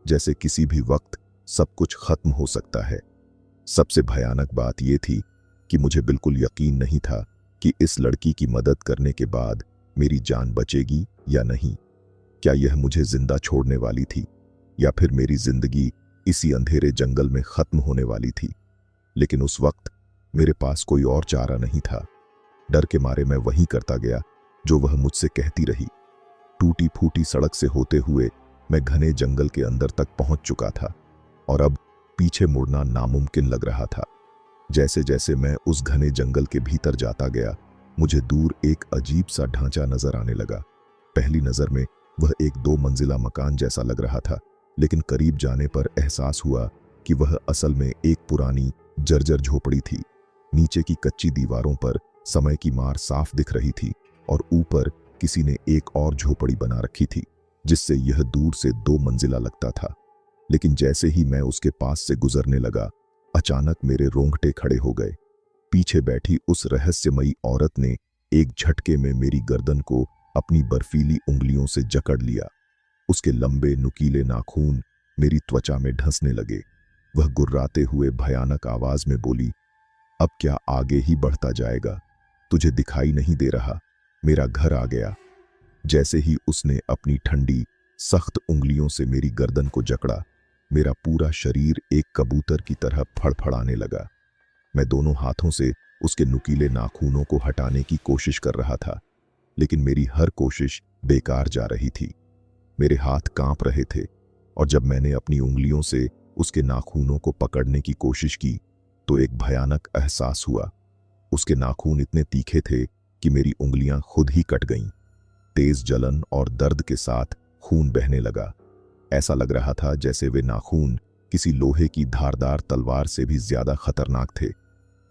जैसे किसी भी वक्त सब कुछ खत्म हो सकता है। सबसे भयानक बात यह थी कि मुझे बिल्कुल यकीन नहीं था कि इस लड़की की मदद करने के बाद मेरी जान बचेगी या नहीं। क्या यह मुझे जिंदा छोड़ने वाली थी या फिर मेरी जिंदगी इसी अंधेरे जंगल में खत्म होने वाली थी? लेकिन उस वक्त मेरे पास कोई और चारा नहीं था। डर के मारे मैं वही करता गया जो वह मुझसे कहती रही। टूटी फूटी सड़क से होते हुए मैं घने जंगल के अंदर तक पहुंच चुका था और अब पीछे मुड़ना नामुमकिन लग रहा था। जैसे जैसे मैं उस घने जंगल के भीतर जाता गया, मुझे दूर एक अजीब सा ढांचा नजर आने लगा। पहली नजर में वह एक 2 मंजिला मकान जैसा लग रहा था, लेकिन करीब जाने पर एहसास हुआ कि वह असल में एक पुरानी जर्जर झोपड़ी थी। नीचे की कच्ची दीवारों पर समय की मार साफ दिख रही थी और ऊपर किसी ने एक और झोपड़ी बना रखी थी, जिससे यह दूर से 2 मंजिला लगता था। लेकिन जैसे ही मैं उसके पास से गुजरने लगा, अचानक मेरे रोंगटे खड़े हो गए। पीछे बैठी उस रहस्यमयी औरत ने एक झटके में मेरी गर्दन को अपनी बर्फीली उंगलियों से जकड़ लिया। उसके लंबे नुकीले नाखून मेरी त्वचा में ढंसने लगे। वह गुर्राते हुए भयानक आवाज में बोली, अब क्या आगे ही बढ़ता जाएगा? तुझे दिखाई नहीं दे रहा? मेरा घर आ गया। जैसे ही उसने अपनी ठंडी सख्त उंगलियों से मेरी गर्दन को जकड़ा, मेरा पूरा शरीर एक कबूतर की तरह फड़फड़ाने लगा। मैं दोनों हाथों से उसके नुकीले नाखूनों को हटाने की कोशिश कर रहा था, लेकिन मेरी हर कोशिश बेकार जा रही थी। मेरे हाथ कांप रहे थे और जब मैंने अपनी उंगलियों से उसके नाखूनों को पकड़ने की कोशिश की तो एक भयानक एहसास हुआ। उसके नाखून इतने तीखे थे कि मेरी उंगलियां खुद ही कट गईं। तेज जलन और दर्द के साथ खून बहने लगा। ऐसा लग रहा था जैसे वे नाखून किसी लोहे की धारदार तलवार से भी ज्यादा खतरनाक थे।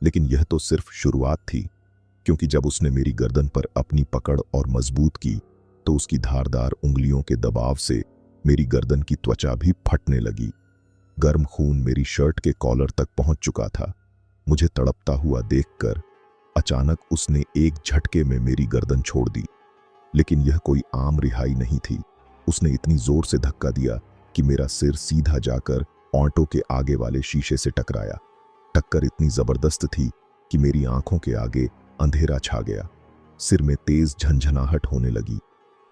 लेकिन यह तो सिर्फ शुरुआत थी, क्योंकि जब उसने मेरी गर्दन पर अपनी पकड़ और मजबूत की तो उसकी धारदार उंगलियों के दबाव से मेरी गर्दन की त्वचा भी फटने लगी। गर्म खून मेरी शर्ट के कॉलर तक पहुंच चुका था। मुझे तड़पता हुआ देखकर अचानक उसने एक झटके में मेरी गर्दन छोड़ दी। लेकिन यह कोई आम रिहाई नहीं थी। उसने इतनी जोर से धक्का दिया कि मेरा सिर सीधा जाकर ऑटो के आगे वाले शीशे से टकराया। टक्कर इतनी जबरदस्त थी कि मेरी आंखों के आगे अंधेरा छा गया। सिर में तेज झंझनाहट होने लगी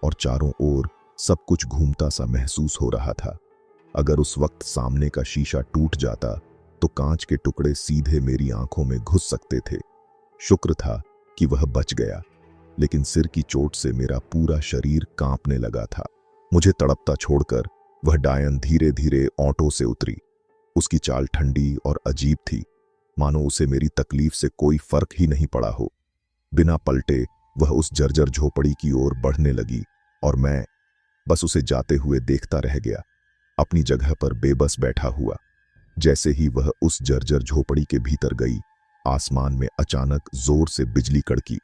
और चारों ओर सब कुछ घूमता सा महसूस हो रहा था। अगर उस वक्त सामने का शीशा टूट जाता तो कांच के टुकड़े सीधे मेरी आंखों में घुस सकते थे। शुक्र था कि वह बच गया, लेकिन सिर की चोट से मेरा पूरा शरीर कांपने लगा था। मुझे तड़पता छोड़कर वह डायन धीरे धीरे ऑटो से उतरी। उसकी चाल ठंडी और अजीब थी, मानो उसे मेरी तकलीफ से कोई फर्क ही नहीं पड़ा हो। बिना पलटे वह उस जर्जर झोपड़ी की ओर बढ़ने लगी और मैं बस उसे जाते हुए देखता रह गया, अपनी जगह पर बेबस बैठा हुआ। जैसे ही वह उस जर्जर झोपड़ी के भीतर गई, आसमान में अचानक जोर से बिजली कड़की।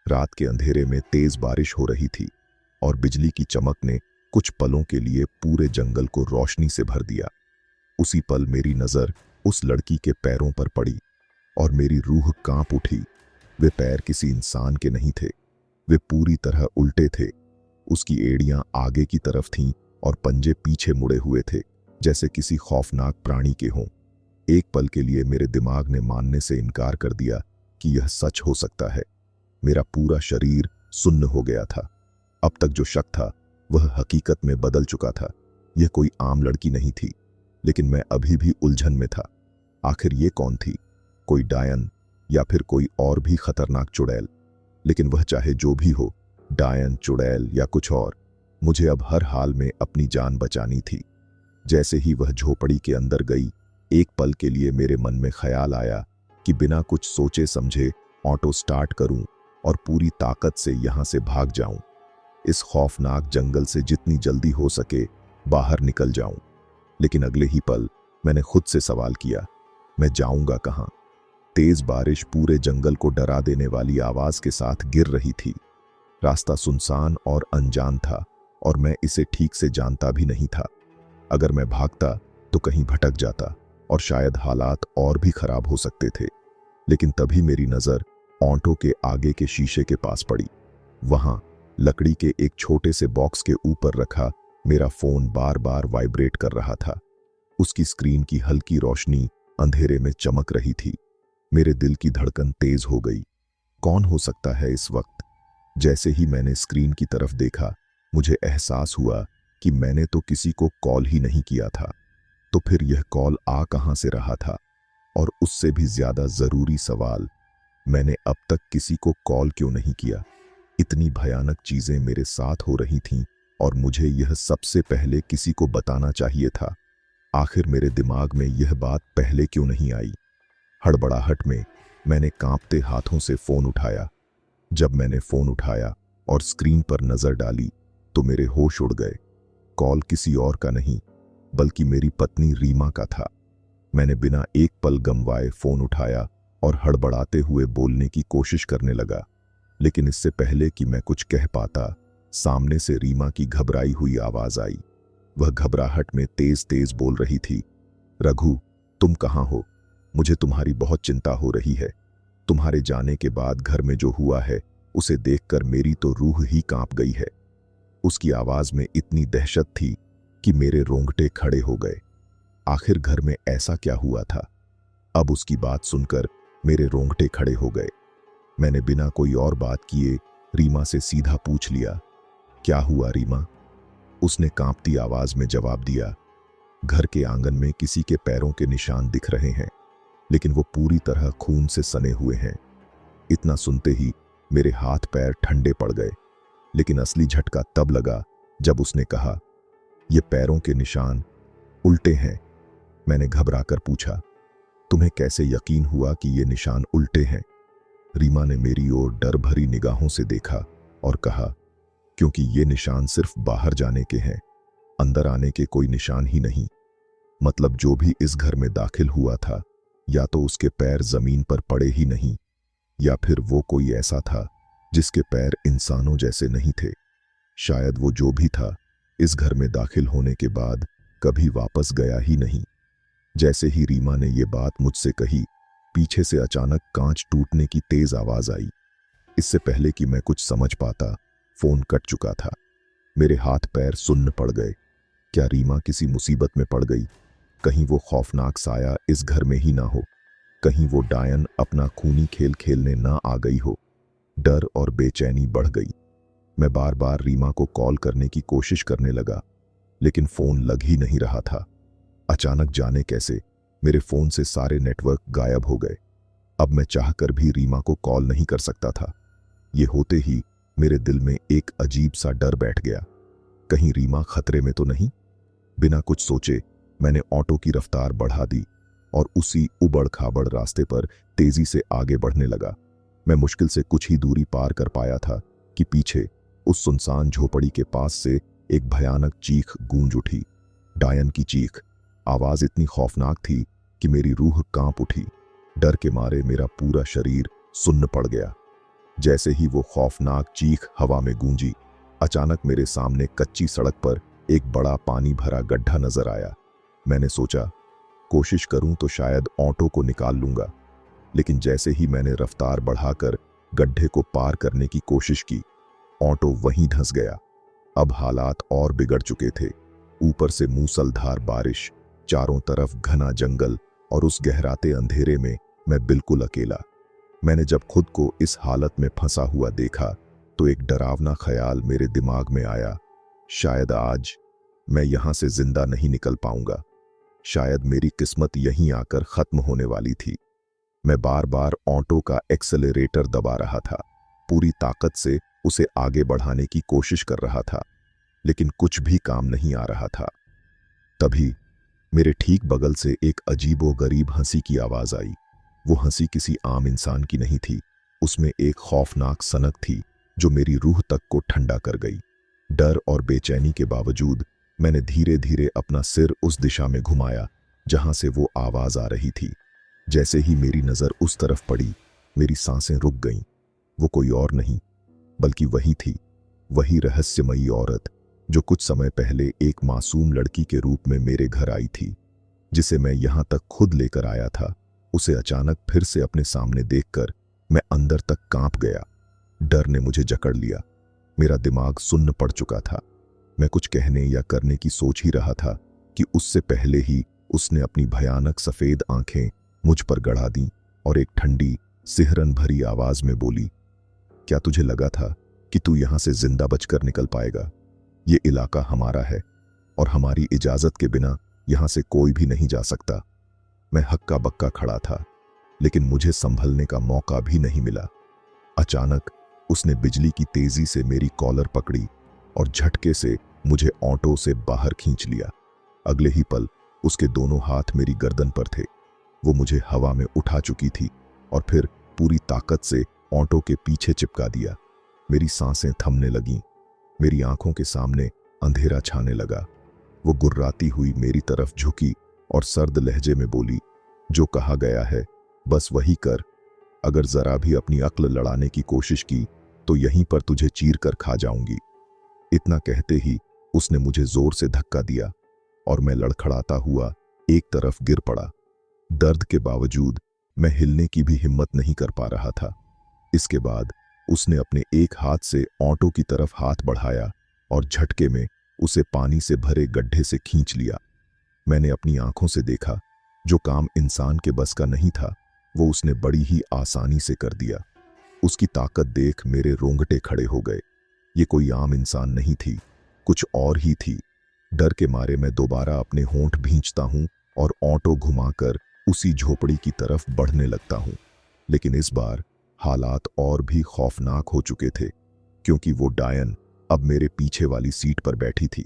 रात के अंधेरे में तेज बारिश हो रही थी और बिजली की चमक ने कुछ पलों के लिए पूरे जंगल को रोशनी से भर दिया। उसी पल मेरी नजर उस लड़की के पैरों पर पड़ी और मेरी रूह कांप उठी। वे पैर किसी इंसान के नहीं थे, वे पूरी तरह उल्टे थे। उसकी एड़ियां आगे की तरफ थीं और पंजे पीछे मुड़े हुए थे, जैसे किसी खौफनाक प्राणी के हों। एक पल के लिए मेरे दिमाग ने मानने से इनकार कर दिया कि यह सच हो सकता है। मेरा पूरा शरीर सुन्न हो गया था। अब तक जो शक था वह हकीकत में बदल चुका था। यह कोई आम लड़की नहीं थी, लेकिन मैं अभी भी उलझन में था। आखिर ये कौन थी? कोई डायन या फिर कोई और भी खतरनाक चुड़ैल? लेकिन वह चाहे जो भी हो, डायन, चुड़ैल या कुछ और, मुझे अब हर हाल में अपनी जान बचानी थी। जैसे ही वह झोपड़ी के अंदर गई, एक पल के लिए मेरे मन में ख्याल आया कि बिना कुछ सोचे समझे ऑटो स्टार्ट करूं और पूरी ताकत से यहां से भाग जाऊं। इस खौफनाक जंगल से जितनी जल्दी हो सके बाहर निकल जाऊं। लेकिन अगले ही पल मैंने खुद से सवाल किया, मैं जाऊंगा कहां? तेज बारिश पूरे जंगल को डरा देने वाली आवाज के साथ गिर रही थी। रास्ता सुनसान और अनजान था और मैं इसे ठीक से जानता भी नहीं था। अगर मैं भागता तो कहीं भटक जाता और शायद हालात और भी खराब हो सकते थे। लेकिन तभी मेरी नजर ऑटो के आगे के शीशे के पास पड़ी। वहां लकड़ी के एक छोटे से बॉक्स के ऊपर रखा मेरा फोन बार बार वाइब्रेट कर रहा था। उसकी स्क्रीन की हल्की रोशनी अंधेरे में चमक रही थी। मेरे दिल की धड़कन तेज हो गई। कौन हो सकता है इस वक्त? जैसे ही मैंने स्क्रीन की तरफ देखा, मुझे एहसास हुआ कि मैंने तो किसी को कॉल ही नहीं किया था। तो फिर यह कॉल आ कहां से रहा था? और उससे भी ज्यादा जरूरी सवाल, मैंने अब तक किसी को कॉल क्यों नहीं किया? इतनी भयानक चीजें मेरे साथ हो रही थीं और मुझे यह सबसे पहले किसी को बताना चाहिए था। आखिर मेरे दिमाग में यह बात पहले क्यों नहीं आई? हड़बड़ाहट में मैंने कांपते हाथों से फोन उठाया। जब मैंने फोन उठाया और स्क्रीन पर नजर डाली तो मेरे होश उड़ गए। कॉल किसी और का नहीं, बल्कि मेरी पत्नी रीमा का था। मैंने बिना एक पल गंवाए फोन उठाया और हड़बड़ाते हुए बोलने की कोशिश करने लगा। लेकिन इससे पहले कि मैं कुछ कह पाता, सामने से रीमा की घबराई हुई आवाज आई। वह घबराहट में तेज तेज बोल रही थी, रघु, तुम कहाँ हो? मुझे तुम्हारी बहुत चिंता हो रही है। तुम्हारे जाने के बाद घर में जो हुआ है उसे देखकर मेरी तो रूह ही कांप गई है। उसकी आवाज में इतनी दहशत थी कि मेरे रोंगटे खड़े हो गए। आखिर घर में ऐसा क्या हुआ था? अब उसकी बात सुनकर मेरे रोंगटे खड़े हो गए। मैंने बिना कोई और बात किए रीमा से सीधा पूछ लिया, क्या हुआ रीमा? उसने कांपती आवाज में जवाब दिया, घर के आंगन में किसी के पैरों के निशान दिख रहे हैं, लेकिन वो पूरी तरह खून से सने हुए हैं। इतना सुनते ही मेरे हाथ पैर ठंडे पड़ गए। लेकिन असली झटका तब लगा जब उसने कहा, ये पैरों के निशान उल्टे हैं। मैंने घबराकर पूछा, तुम्हें कैसे यकीन हुआ कि ये निशान उल्टे हैं? रीमा ने मेरी ओर डर भरी निगाहों से देखा और कहा, क्योंकि ये निशान सिर्फ बाहर जाने के हैं, अंदर आने के कोई निशान ही नहीं। मतलब जो भी इस घर में दाखिल हुआ था, या तो उसके पैर जमीन पर पड़े ही नहीं, या फिर वो कोई ऐसा था जिसके पैर इंसानों जैसे नहीं थे। शायद वो जो भी था इस घर में दाखिल होने के बाद कभी वापस गया ही नहीं। जैसे ही रीमा ने ये बात मुझसे कही, पीछे से अचानक कांच टूटने की तेज आवाज आई। इससे पहले कि मैं कुछ समझ पाता, फोन कट चुका था। मेरे हाथ पैर सुन्न पड़ गए। क्या रीमा किसी मुसीबत में पड़ गई? कहीं वो खौफनाक साया इस घर में ही ना हो? कहीं वो डायन अपना खूनी खेल खेलने ना आ गई हो? डर और बेचैनी बढ़ गई। मैं बार बार रीमा को कॉल करने की कोशिश करने लगा, लेकिन फोन लग ही नहीं रहा था। अचानक जाने कैसे मेरे फोन से सारे नेटवर्क गायब हो गए। अब मैं चाहकर भी रीमा को कॉल नहीं कर सकता था। ये होते ही मेरे दिल में एक अजीब सा डर बैठ गया। कहीं रीमा खतरे में तो नहीं? बिना कुछ सोचे मैंने ऑटो की रफ्तार बढ़ा दी और उसी उबड़ खाबड़ रास्ते पर तेजी से आगे बढ़ने लगा। मैं मुश्किल से कुछ ही दूरी पार कर पाया था कि पीछे उस सुनसान झोपड़ी के पास से एक भयानक चीख गूंज उठी। डायन की चीख। आवाज इतनी खौफनाक थी कि मेरी रूह कांप उठी। डर के मारे मेरा पूरा शरीर सुन्न पड़ गया। जैसे ही वो खौफनाक चीख हवा में गूंजी, अचानक मेरे सामने कच्ची सड़क पर एक बड़ा पानी भरा गड्ढा नजर आया। मैंने सोचा, कोशिश करूं तो शायद ऑटो को निकाल लूंगा, लेकिन जैसे ही मैंने रफ्तार बढ़ाकर गड्ढे को पार करने की कोशिश की, ऑटो वहीं धंस गया। अब हालात और बिगड़ चुके थे। ऊपर से मूसलधार बारिश, चारों तरफ घना जंगल और उस गहराते अंधेरे में मैं बिल्कुल अकेला। मैंने जब खुद को इस हालत में फंसा हुआ देखा तो एक डरावना ख्याल मेरे दिमाग में आया। शायद आज मैं यहां से जिंदा नहीं निकल पाऊंगा। शायद मेरी किस्मत यहीं आकर खत्म होने वाली थी। मैं बार बार ऑटो का एक्सेलरेटर दबा रहा था, पूरी ताकत से उसे आगे बढ़ाने की कोशिश कर रहा था, लेकिन कुछ भी काम नहीं आ रहा था। तभी मेरे ठीक बगल से एक अजीबोगरीब हंसी की आवाज आई। वो हंसी किसी आम इंसान की नहीं थी। उसमें एक खौफनाक सनक थी जो मेरी रूह तक को ठंडा कर गई। डर और बेचैनी के बावजूद मैंने धीरे धीरे अपना सिर उस दिशा में घुमाया जहां से वो आवाज आ रही थी। जैसे ही मेरी नजर उस तरफ पड़ी, मेरी सांसें रुक गईं। वो कोई और नहीं बल्कि वही थी, वही रहस्यमयी औरत जो कुछ समय पहले एक मासूम लड़की के रूप में मेरे घर आई थी, जिसे मैं यहां तक खुद लेकर आया था। उसे अचानक फिर से अपने सामने देखकर मैं अंदर तक कांप गया। डर ने मुझे जकड़ लिया। मेरा दिमाग सुन्न पड़ चुका था। मैं कुछ कहने या करने की सोच ही रहा था कि उससे पहले ही उसने अपनी भयानक सफेद आंखें मुझ पर गड़ा दी और एक ठंडी सिहरन भरी आवाज में बोली, क्या तुझे लगा था कि तू यहां से जिंदा बचकर निकल पाएगा? ये इलाका हमारा है और हमारी इजाजत के बिना यहां से कोई भी नहीं जा सकता। मैं हक्का बक्का खड़ा था, लेकिन मुझे संभलने का मौका भी नहीं मिला। अचानक उसने बिजली की तेजी से मेरी कॉलर पकड़ी और झटके से मुझे ऑटो से बाहर खींच लिया। अगले ही पल उसके दोनों हाथ मेरी गर्दन पर थे। वो मुझे हवा में उठा चुकी थी और फिर पूरी ताकत से ऑटो के पीछे चिपका दिया। मेरी सांसें थमने लगीं। मेरी आंखों के सामने अंधेरा छाने लगा। वो गुर्राती हुई मेरी तरफ झुकी और सर्द लहजे में बोली, जो कहा गया है बस वही कर। अगर जरा भी अपनी अक्ल लड़ाने की कोशिश की तो यहीं पर तुझे चीर कर खा जाऊंगी। इतना कहते ही उसने मुझे जोर से धक्का दिया और मैं लड़खड़ाता हुआ एक तरफ गिर पड़ा। दर्द के बावजूद मैं हिलने की भी हिम्मत नहीं कर पा रहा था। इसके बाद उसने अपने एक हाथ से ऑटो की तरफ हाथ बढ़ाया और झटके में उसे पानी से भरे गड्ढे से खींच लिया। मैंने अपनी आंखों से देखा, जो काम इंसान के बस का नहीं था वो उसने बड़ी ही आसानी से कर दिया। उसकी ताकत देख मेरे रोंगटे खड़े हो गए। ये कोई आम इंसान नहीं थी, कुछ और ही थी। डर के मारे मैं दोबारा अपने होंठ भींचता हूं और ऑटो घुमाकर उसी झोपड़ी की तरफ बढ़ने लगता हूं। लेकिन इस बार हालात और भी खौफनाक हो चुके थे, क्योंकि वो डायन अब मेरे पीछे वाली सीट पर बैठी थी।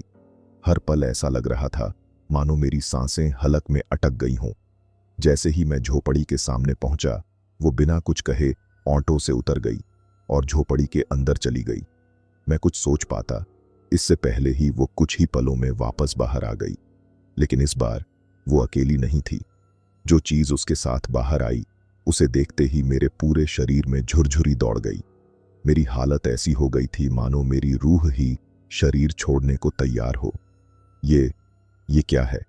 हर पल ऐसा लग रहा था मानो मेरी सांसें हलक में अटक गई हों। जैसे ही मैं झोपड़ी के सामने पहुंचा, वो बिना कुछ कहे ऑटो से उतर गई और झोपड़ी के अंदर चली गई। मैं कुछ सोच पाता इससे पहले ही वो कुछ ही पलों में वापस बाहर आ गई। लेकिन इस बार वो अकेली नहीं थी। जो चीज उसके साथ बाहर आई, उसे देखते ही मेरे पूरे शरीर में झुरझुरी दौड़ गई। मेरी हालत ऐसी हो गई थी मानो मेरी रूह ही शरीर छोड़ने को तैयार हो। ये क्या है?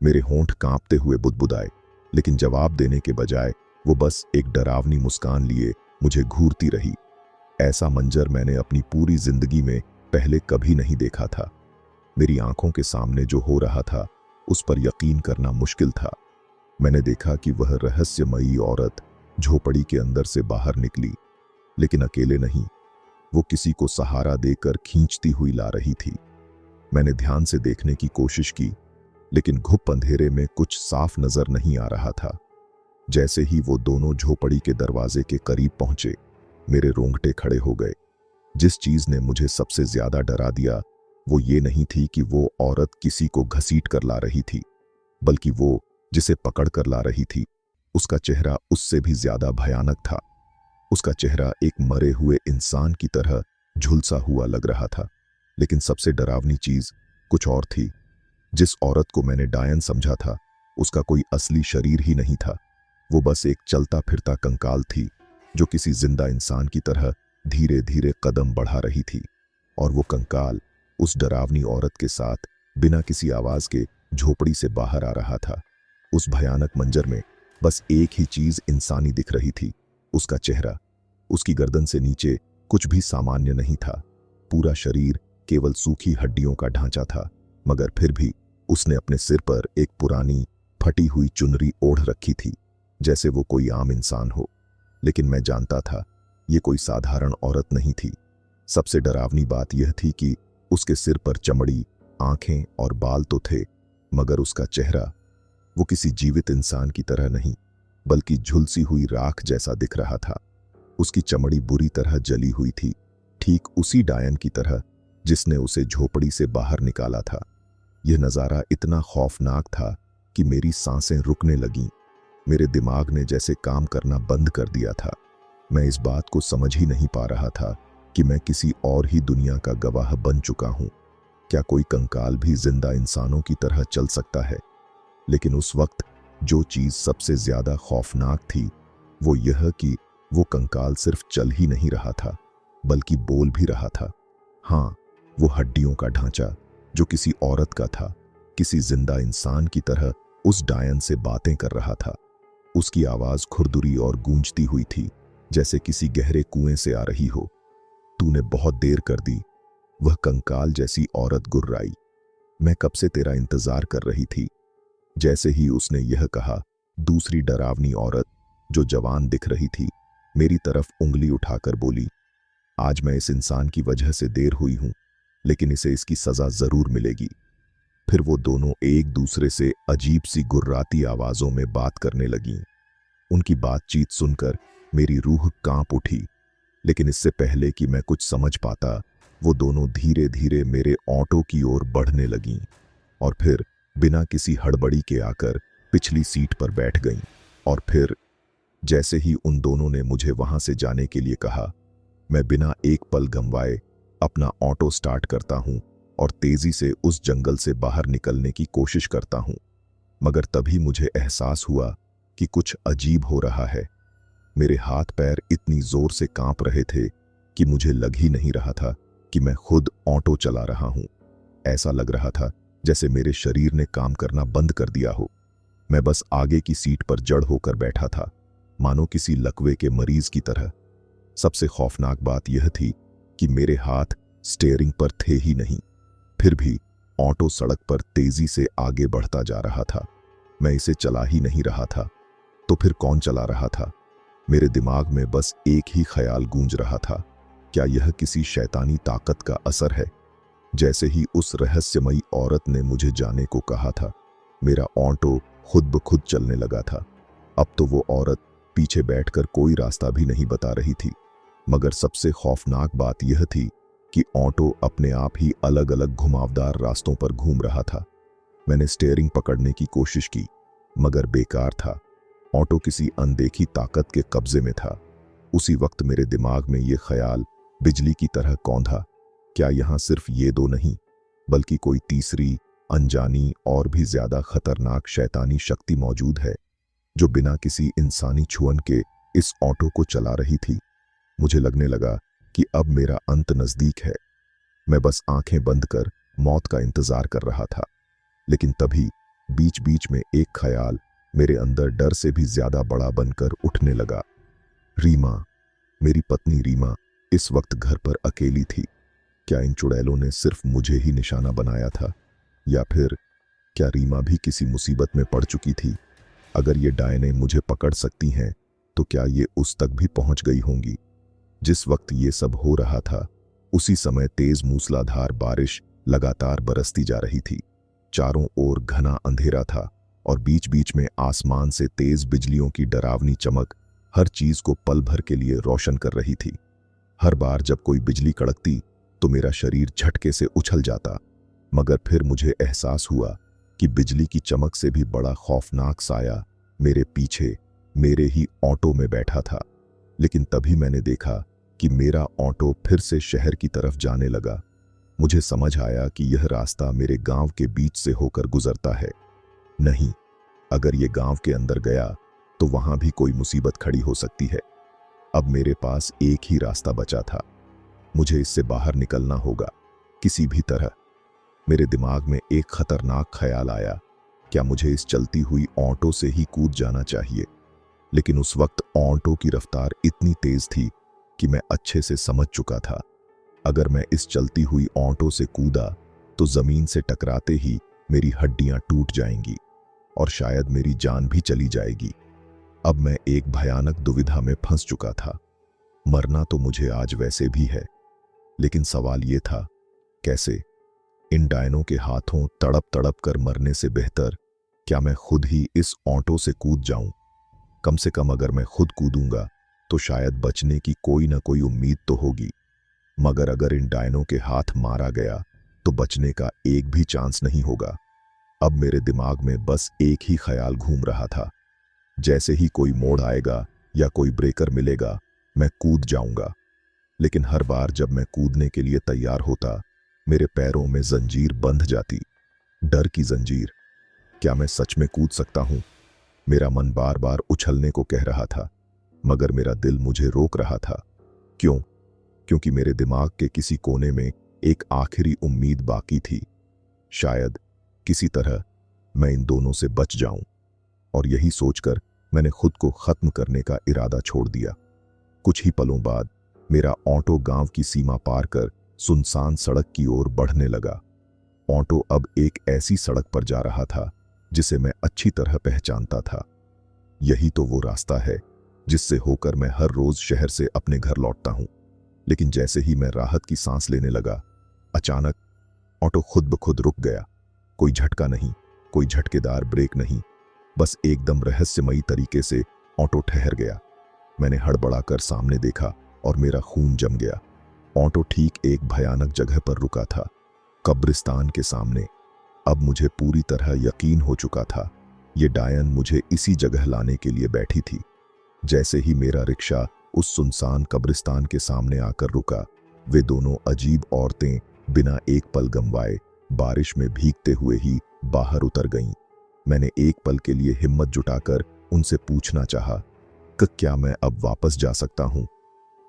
मेरे होंठ कांपते हुए बुदबुदाए, लेकिन जवाब देने के बजाय वो बस एक डरावनी मुस्कान लिए मुझे घूरती रही। ऐसा मंजर मैंने अपनी पूरी जिंदगी में पहले कभी नहीं देखा था। मेरी आंखों के सामने जो हो रहा था उस पर यकीन करना मुश्किल था। मैंने देखा कि वह रहस्यमयी औरत झोपड़ी के अंदर से बाहर निकली, लेकिन अकेले नहीं, वो किसी को सहारा देकर खींचती हुई ला रही थी। मैंने ध्यान से देखने की कोशिश की, लेकिन घुप अंधेरे में कुछ साफ नजर नहीं आ रहा था। जैसे ही वो दोनों झोपड़ी के दरवाजे के करीब पहुंचे, मेरे रोंगटे खड़े हो गए। जिस चीज ने मुझे सबसे ज्यादा डरा दिया वो ये नहीं थी कि वो औरत किसी को घसीट कर ला रही थी, बल्कि वो जिसे पकड़ कर ला रही थी उसका चेहरा उससे भी ज्यादा भयानक था। उसका चेहरा एक मरे हुए इंसान की तरह झुलसा हुआ लग रहा था। लेकिन सबसे डरावनी चीज कुछ और थी। जिस औरत को मैंने डायन समझा था उसका कोई असली शरीर ही नहीं था। वो बस एक चलता फिरता कंकाल थी जो किसी जिंदा इंसान की तरह धीरे धीरे कदम बढ़ा रही थी। और वो कंकाल उस डरावनी औरत के साथ बिना किसी आवाज के झोपड़ी से बाहर आ रहा था। उस भयानक मंजर में बस एक ही चीज इंसानी दिख रही थी, उसका चेहरा। उसकी गर्दन से नीचे कुछ भी सामान्य नहीं था। पूरा शरीर केवल सूखी हड्डियों का ढांचा था, मगर फिर भी उसने अपने सिर पर एक पुरानी फटी हुई चुनरी ओढ़ रखी थी, जैसे वो कोई आम इंसान हो। लेकिन मैं जानता था ये कोई साधारण औरत नहीं थी। सबसे डरावनी बात यह थी कि उसके सिर पर चमड़ी, आंखें और बाल तो थे, मगर उसका चेहरा वो किसी जीवित इंसान की तरह नहीं, बल्कि झुलसी हुई राख जैसा दिख रहा था। उसकी चमड़ी बुरी तरह जली हुई थी, ठीक उसी डायन की तरह जिसने उसे झोपड़ी से बाहर निकाला था। यह नज़ारा इतना खौफनाक था कि मेरी सांसें रुकने लगीं। मेरे दिमाग ने जैसे काम करना बंद कर दिया था। मैं इस बात को समझ ही नहीं पा रहा था कि मैं किसी और ही दुनिया का गवाह बन चुका हूं। क्या कोई कंकाल भी जिंदा इंसानों की तरह चल सकता है? लेकिन उस वक्त जो चीज सबसे ज्यादा खौफनाक थी वो यह कि वो कंकाल सिर्फ चल ही नहीं रहा था, बल्कि बोल भी रहा था। हाँ, वो हड्डियों का ढांचा जो किसी औरत का था, किसी जिंदा इंसान की तरह उस डायन से बातें कर रहा था। उसकी आवाज खुरदुरी और गूंजती हुई थी, जैसे किसी गहरे कुएं से आ रही हो। तूने बहुत देर कर दी, वह कंकाल जैसी औरत गुर्राई। मैं कब से तेरा इंतजार कर रही थी। जैसे ही उसने यह कहा, दूसरी डरावनी औरत जो जवान दिख रही थी मेरी तरफ उंगली उठाकर बोली, आज मैं इस इंसान की वजह से देर हुई हूं, लेकिन इसे इसकी सजा जरूर मिलेगी। फिर वो दोनों एक दूसरे से अजीब सी गुर्राती आवाजों में बात करने लगीं। उनकी बातचीत सुनकर मेरी रूह कांप उठी, लेकिन इससे पहले कि मैं कुछ समझ पाता वो दोनों धीरे धीरे मेरे ऑटो की ओर बढ़ने लगीं और फिर बिना किसी हड़बड़ी के आकर पिछली सीट पर बैठ गईं। और फिर जैसे ही उन दोनों ने मुझे वहां से जाने के लिए कहा, मैं बिना एक पल गंवाए अपना ऑटो स्टार्ट करता हूं और तेजी से उस जंगल से बाहर निकलने की कोशिश करता हूं। मगर तभी मुझे एहसास हुआ कि कुछ अजीब हो रहा है। मेरे हाथ पैर इतनी जोर से कांप रहे थे कि मुझे लग ही नहीं रहा था कि मैं खुद ऑटो चला रहा हूं। ऐसा लग रहा था जैसे मेरे शरीर ने काम करना बंद कर दिया हो। मैं बस आगे की सीट पर जड़ होकर बैठा था, मानो किसी लकवे के मरीज की तरह। सबसे खौफनाक बात यह थी कि मेरे हाथ स्टीयरिंग पर थे ही नहीं। फिर भी ऑटो सड़क पर तेजी से आगे बढ़ता जा रहा था। मैं इसे चला ही नहीं रहा था, तो फिर कौन चला रहा था? मेरे दिमाग में बस एक ही ख्याल गूंज रहा था, क्या यह किसी शैतानी ताकत का असर है? जैसे ही उस रहस्यमयी औरत ने मुझे जाने को कहा था, मेरा ऑटो खुद ब खुद चलने लगा था। अब तो वो औरत पीछे बैठकर कोई रास्ता भी नहीं बता रही थी, मगर सबसे खौफनाक बात यह थी कि ऑटो अपने आप ही अलग अलग घुमावदार रास्तों पर घूम रहा था। मैंने स्टीयरिंग पकड़ने की कोशिश की, मगर बेकार था। ऑटो किसी अनदेखी ताकत के कब्जे में था। उसी वक्त मेरे दिमाग में ये ख्याल बिजली की तरह कौंधा, क्या यहाँ सिर्फ ये दो नहीं, बल्कि कोई तीसरी, अनजानी और भी ज्यादा खतरनाक शैतानी शक्ति मौजूद है जो बिना किसी इंसानी छुअन के इस ऑटो को चला रही थी। मुझे लगने लगा कि अब मेरा अंत नजदीक है। मैं बस आंखें बंद कर मौत का इंतजार कर रहा था। लेकिन तभी बीच बीच में एक ख्याल मेरे अंदर डर से भी ज्यादा बड़ा बनकर उठने लगा। रीमा, मेरी पत्नी रीमा इस वक्त घर पर अकेली थी। क्या इन चुड़ैलों ने सिर्फ मुझे ही निशाना बनाया था, या फिर क्या रीमा भी किसी मुसीबत में पड़ चुकी थी? अगर ये डायनें मुझे पकड़ सकती हैं तो क्या ये उस तक भी पहुंच गई होंगी? जिस वक्त ये सब हो रहा था उसी समय तेज मूसलाधार बारिश लगातार बरसती जा रही थी। चारों ओर घना अंधेरा था और बीच बीच में आसमान से तेज बिजलियों की डरावनी चमक हर चीज को पल भर के लिए रोशन कर रही थी। हर बार जब कोई बिजली कड़कती तो मेरा शरीर झटके से उछल जाता, मगर फिर मुझे एहसास हुआ कि बिजली की चमक से भी बड़ा खौफनाक साया मेरे पीछे मेरे ही ऑटो में बैठा था। लेकिन तभी मैंने देखा कि मेरा ऑटो फिर से शहर की तरफ जाने लगा। मुझे समझ आया कि यह रास्ता मेरे गांव के बीच से होकर गुजरता है। नहीं, अगर यह गांव के अंदर गया तो वहां भी कोई मुसीबत खड़ी हो सकती है। अब मेरे पास एक ही रास्ता बचा था। मुझे इससे बाहर निकलना होगा किसी भी तरह। मेरे दिमाग में एक खतरनाक ख्याल आया, क्या मुझे इस चलती हुई ऑटो से ही कूद जाना चाहिए? लेकिन उस वक्त ऑटो की रफ्तार इतनी तेज थी कि मैं अच्छे से समझ चुका था, अगर मैं इस चलती हुई ऑटो से कूदा तो जमीन से टकराते ही मेरी हड्डियां टूट जाएंगी और शायद मेरी जान भी चली जाएगी। अब मैं एक भयानक दुविधा में फंस चुका था। मरना तो मुझे आज वैसे भी है, लेकिन सवाल यह था कैसे? इन डायनों के हाथों तड़प तड़प कर मरने से बेहतर क्या मैं खुद ही इस ऑटो से कूद जाऊं? कम से कम अगर मैं खुद कूदूंगा तो शायद बचने की कोई ना कोई उम्मीद तो होगी, मगर अगर इन डायनों के हाथ मारा गया तो बचने का एक भी चांस नहीं होगा। अब मेरे दिमाग में बस एक ही ख्याल घूम रहा था, जैसे ही कोई मोड़ आएगा या कोई ब्रेकर मिलेगा मैं कूद जाऊंगा। लेकिन हर बार जब मैं कूदने के लिए तैयार होता मेरे पैरों में जंजीर बंध जाती, डर की जंजीर। क्या मैं सच में कूद सकता हूं? मेरा मन बार बार उछलने को कह रहा था, मगर मेरा दिल मुझे रोक रहा था। क्यों? क्योंकि मेरे दिमाग के किसी कोने में एक आखिरी उम्मीद बाकी थी। शायद किसी तरह मैं इन दोनों से बच जाऊं। और यही सोचकर मैंने खुद को खत्म करने का इरादा छोड़ दिया। कुछ ही पलों बाद मेरा ऑटो गांव की सीमा पार कर सुनसान सड़क की ओर बढ़ने लगा। ऑटो अब एक ऐसी सड़क पर जा रहा था जिसे मैं अच्छी तरह पहचानता था। यही तो वो रास्ता है जिससे होकर मैं हर रोज शहर से अपने घर लौटता हूं। लेकिन जैसे ही मैं राहत की सांस लेने लगा, अचानक ऑटो खुद ब खुद रुक गया। कोई झटका नहीं, कोई झटकेदार ब्रेक नहीं, बस एकदम रहस्यमयी तरीके से ऑटो ठहर गया। मैंने हड़बड़ाकर सामने देखा और मेरा खून जम गया। ऑटो ठीक एक भयानक जगह पर रुका था, कब्रिस्तान के सामने। अब मुझे पूरी तरह यकीन हो चुका था, ये डायन मुझे इसी जगह लाने के लिए बैठी थी। जैसे ही मेरा रिक्शा उस सुनसान कब्रिस्तान के सामने आकर रुका, वे दोनों अजीब औरतें बिना एक पल गंवाए बारिश में भीगते हुए ही बाहर उतर गईं। मैंने एक पल के लिए हिम्मत जुटाकर उनसे पूछना चाहा कि क्या मैं अब वापस जा सकता हूं,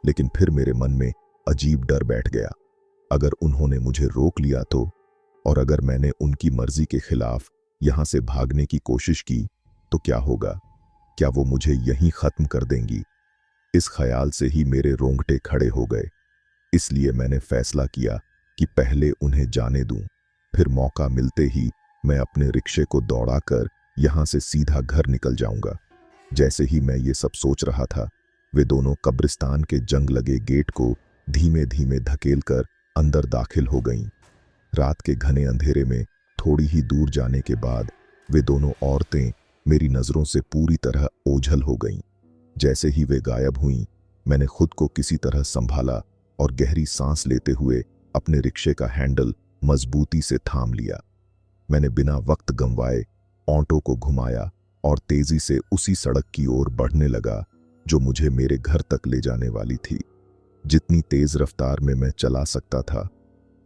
लेकिन फिर मेरे मन में अजीब डर बैठ गया। अगर उन्होंने मुझे रोक लिया तो, और अगर मैंने उनकी मर्जी के खिलाफ यहां से भागने की कोशिश की तो क्या होगा? क्या वो मुझे यहीं खत्म कर देंगी? इस ख्याल से ही मेरे रोंगटे खड़े हो गए। इसलिए मैंने फैसला किया कि पहले उन्हें जाने दूं, फिर मौका मिलते ही मैं अपने रिक्शे को दौड़ाकर यहां से सीधा घर निकल जाऊंगा। जैसे ही मैं ये सब सोच रहा था, वे दोनों कब्रिस्तान के जंग लगे गेट को धीमे धीमे धकेलकर अंदर दाखिल हो गईं। रात के घने अंधेरे में थोड़ी ही दूर जाने के बाद वे दोनों औरतें मेरी नजरों से पूरी तरह ओझल हो गईं। जैसे ही वे गायब हुईं, मैंने खुद को किसी तरह संभाला और गहरी सांस लेते हुए अपने रिक्शे का हैंडल मजबूती से थाम लिया। मैंने बिना वक्त गंवाए ऑटो को घुमाया और तेजी से उसी सड़क की ओर बढ़ने लगा जो मुझे मेरे घर तक ले जाने वाली थी। जितनी तेज रफ्तार में मैं चला सकता था,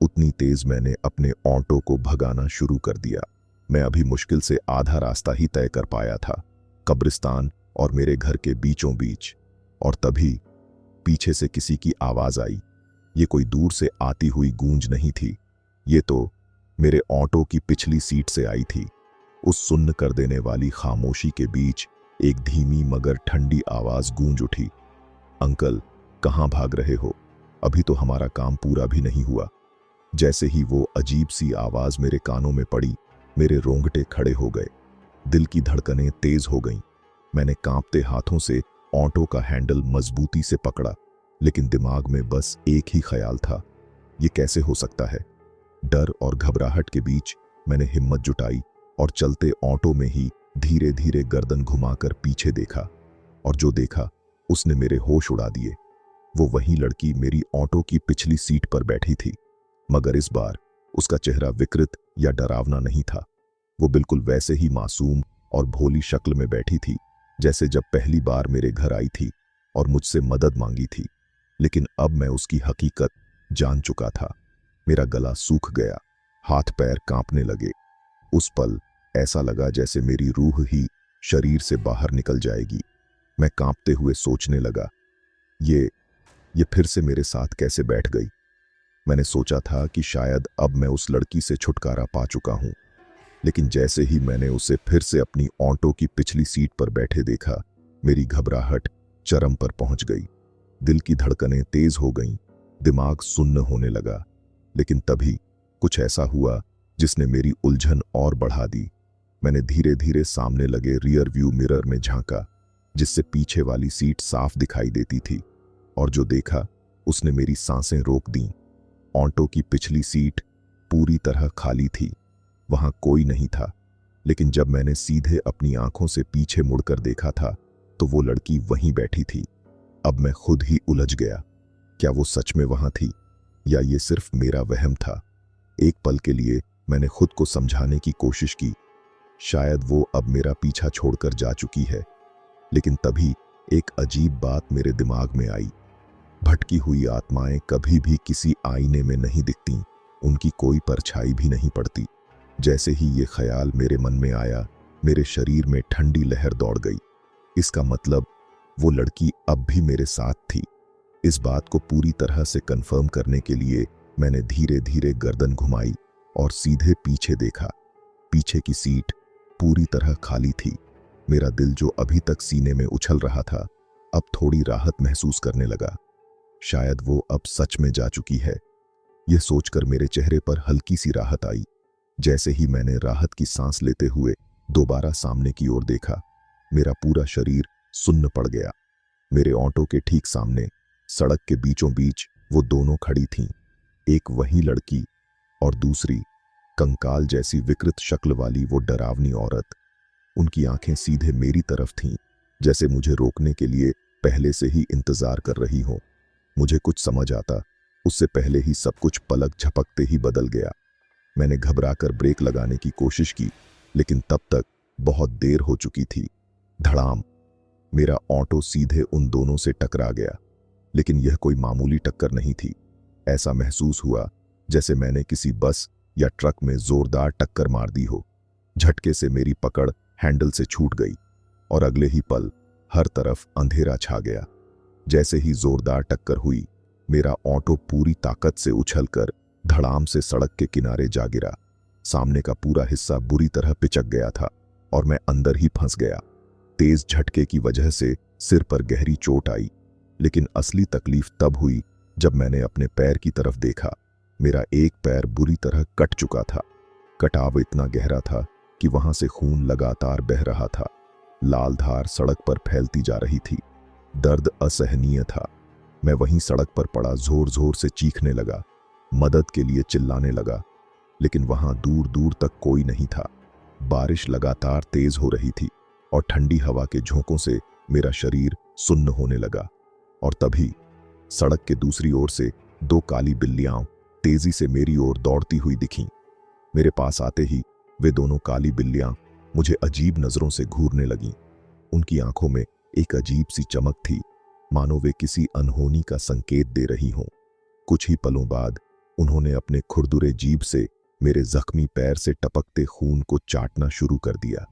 उतनी तेज मैंने अपने ऑटो को भगाना शुरू कर दिया। मैं अभी मुश्किल से आधा रास्ता ही तय कर पाया था, कब्रिस्तान और मेरे घर के बीचों बीच, और तभी पीछे से किसी की आवाज आई। ये कोई दूर से आती हुई गूंज नहीं थी, ये तो मेरे ऑटो की पिछली सीट से आई थी। उस सुन्न कर देने वाली खामोशी के बीच एक धीमी मगर ठंडी आवाज गूंज उठी। अंकल, कहाँ भाग रहे हो? अभी तो हमारा काम पूरा भी नहीं हुआ। जैसे ही वो अजीब सी आवाज मेरे कानों में पड़ी, मेरे रोंगटे खड़े हो गए, दिल की धड़कनें तेज हो गईं। मैंने कांपते हाथों से ऑटो का हैंडल मजबूती से पकड़ा, लेकिन दिमाग में बस एक ही ख्याल था, ये कैसे हो सकता है? डर और घबराहट के बीच मैंने हिम्मत जुटाई और चलते ऑटो में ही धीरे धीरे गर्दन घुमाकर पीछे देखा, और जो देखा उसने मेरे होश उड़ा दिए। वो वही लड़की मेरी ऑटो की पिछली सीट पर बैठी थी, मगर इस बार उसका चेहरा विकृत या डरावना नहीं था। वो बिल्कुल वैसे ही मासूम और भोली शक्ल में बैठी थी जैसे जब पहली बार मेरे घर आई थी और मुझसे मदद मांगी थी। लेकिन अब मैं उसकी हकीकत जान चुका था। मेरा गला सूख गया, हाथ पैर कांपने लगे। उस पल ऐसा लगा जैसे मेरी रूह ही शरीर से बाहर निकल जाएगी। मैं कांपते हुए सोचने लगा, ये फिर से मेरे साथ कैसे बैठ गई? मैंने सोचा था कि शायद अब मैं उस लड़की से छुटकारा पा चुका हूं, लेकिन जैसे ही मैंने उसे फिर से अपनी ऑटो की पिछली सीट पर बैठे देखा, मेरी घबराहट चरम पर पहुंच गई। दिल की धड़कनें तेज हो गईं, दिमाग सुन्न होने लगा। लेकिन तभी कुछ ऐसा हुआ जिसने मेरी उलझन और बढ़ा दी। मैंने धीरे धीरे सामने लगे रियर व्यू मिरर में झांका, जिससे पीछे वाली सीट साफ दिखाई देती थी, और जो देखा उसने मेरी सांसें रोक दी। ऑटो की पिछली सीट पूरी तरह खाली थी, वहां कोई नहीं था। लेकिन जब मैंने सीधे अपनी आंखों से पीछे मुड़कर देखा था, तो वो लड़की वहीं बैठी थी। अब मैं खुद ही उलझ गया। क्या वो सच में वहां थी, या ये सिर्फ मेरा वहम था? एक पल के लिए मैंने खुद को समझाने की कोशिश की, शायद वो अब मेरा पीछा छोड़कर जा चुकी है। लेकिन तभी एक अजीब बात मेरे दिमाग में आई। भटकी हुई आत्माएं कभी भी किसी आईने में नहीं दिखती, उनकी कोई परछाई भी नहीं पड़ती। जैसे ही ये ख्याल मेरे मन में आया, मेरे शरीर में ठंडी लहर दौड़ गई। इसका मतलब वो लड़की अब भी मेरे साथ थी। इस बात को पूरी तरह से कंफर्म करने के लिए मैंने धीरे धीरे गर्दन घुमाई और सीधे पीछे देखा। पीछे की सीट पूरी तरह खाली थी। मेरा दिल जो अभी तक सीने में उछल रहा था, अब थोड़ी राहत महसूस करने लगा। शायद वो अब सच में जा चुकी है। यह सोचकर मेरे चेहरे पर हल्की सी राहत आई। जैसे ही मैंने राहत की सांस लेते हुए दोबारा सामने की ओर देखा, मेरा पूरा शरीर सुन्न पड़ गया। मेरे ऑटो के ठीक सामने सड़क के बीचों बीच वो दोनों खड़ी थीं, एक वही लड़की और दूसरी कंकाल जैसी विकृत शक्ल वाली वो डरावनी औरत। उनकी आंखें सीधे मेरी तरफ थीं, जैसे मुझे रोकने के लिए पहले से ही इंतजार कर रही हों। मुझे कुछ समझ आता, उससे पहले ही सब कुछ पलक झपकते ही बदल गया। मैंने घबराकर ब्रेक लगाने की कोशिश की, लेकिन तब तक बहुत देर हो चुकी थी। धड़ाम! मेरा ऑटो सीधे उन दोनों से टकरा गया। लेकिन यह कोई मामूली टक्कर नहीं थी। ऐसा महसूस हुआ जैसे मैंने किसी बस या ट्रक में जोरदार टक्कर मार दी हो। झटके से मेरी पकड़ हैंडल से छूट गई और अगले ही पल हर तरफ अंधेरा छा गया। जैसे ही जोरदार टक्कर हुई, मेरा ऑटो पूरी ताकत से उछलकर धड़ाम से सड़क के किनारे जा गिरा। सामने का पूरा हिस्सा बुरी तरह पिचक गया था और मैं अंदर ही फंस गया। तेज झटके की वजह से सिर पर गहरी चोट आई, लेकिन असली तकलीफ तब हुई जब मैंने अपने पैर की तरफ देखा। मेरा एक पैर बुरी तरह कट चुका था। कटाव इतना गहरा था कि वहां से खून लगातार बह रहा था। लाल धार सड़क पर फैलती जा रही थी। दर्द असहनीय था। मैं वहीं सड़क पर पड़ा जोर जोर से चीखने लगा, मदद के लिए चिल्लाने लगा, लेकिन वहां दूर दूर तक कोई नहीं था। बारिश लगातार तेज हो रही थी और ठंडी हवा के झोंकों से मेरा शरीर सुन्न होने लगा। और तभी सड़क के दूसरी ओर से दो काली बिल्लियां तेजी से मेरी ओर दौड़ती हुई दिखीं। मेरे पास आते ही वे दोनों काली बिल्लियां मुझे अजीब नजरों से घूरने लगीं। उनकी आंखों में एक अजीब सी चमक थी, मानो वे किसी अनहोनी का संकेत दे रही हों। कुछ ही पलों बाद उन्होंने अपने खुरदुरे जीभ से मेरे जख्मी पैर से टपकते खून को चाटना शुरू कर दिया।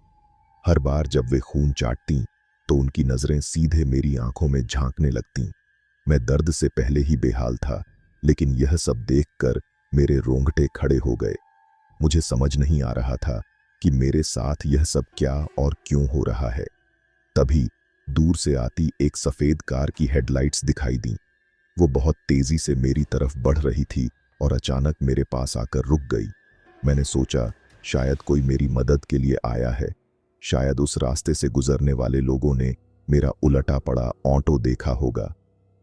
हर बार जब वे खून चाटतीं, तो उनकी नजरें सीधे मेरी आंखों में झांकने लगतीं। मैं दर्द से पहले ही बेहाल था, लेकिन यह सब देखकर मेरे रोंगटे खड़े हो गए। मुझे समझ नहीं आ रहा था कि मेरे साथ यह सब क्या और क्यों हो रहा है। तभी दूर से आती एक सफेद कार की हेडलाइट्स दिखाई दी। वो बहुत तेजी से मेरी तरफ बढ़ रही थी और अचानक मेरे पास आकर रुक गई। मैंने सोचा शायद कोई मेरी मदद के लिए आया है। शायद उस रास्ते से गुजरने वाले लोगों ने मेरा उलटा पड़ा ऑटो देखा होगा।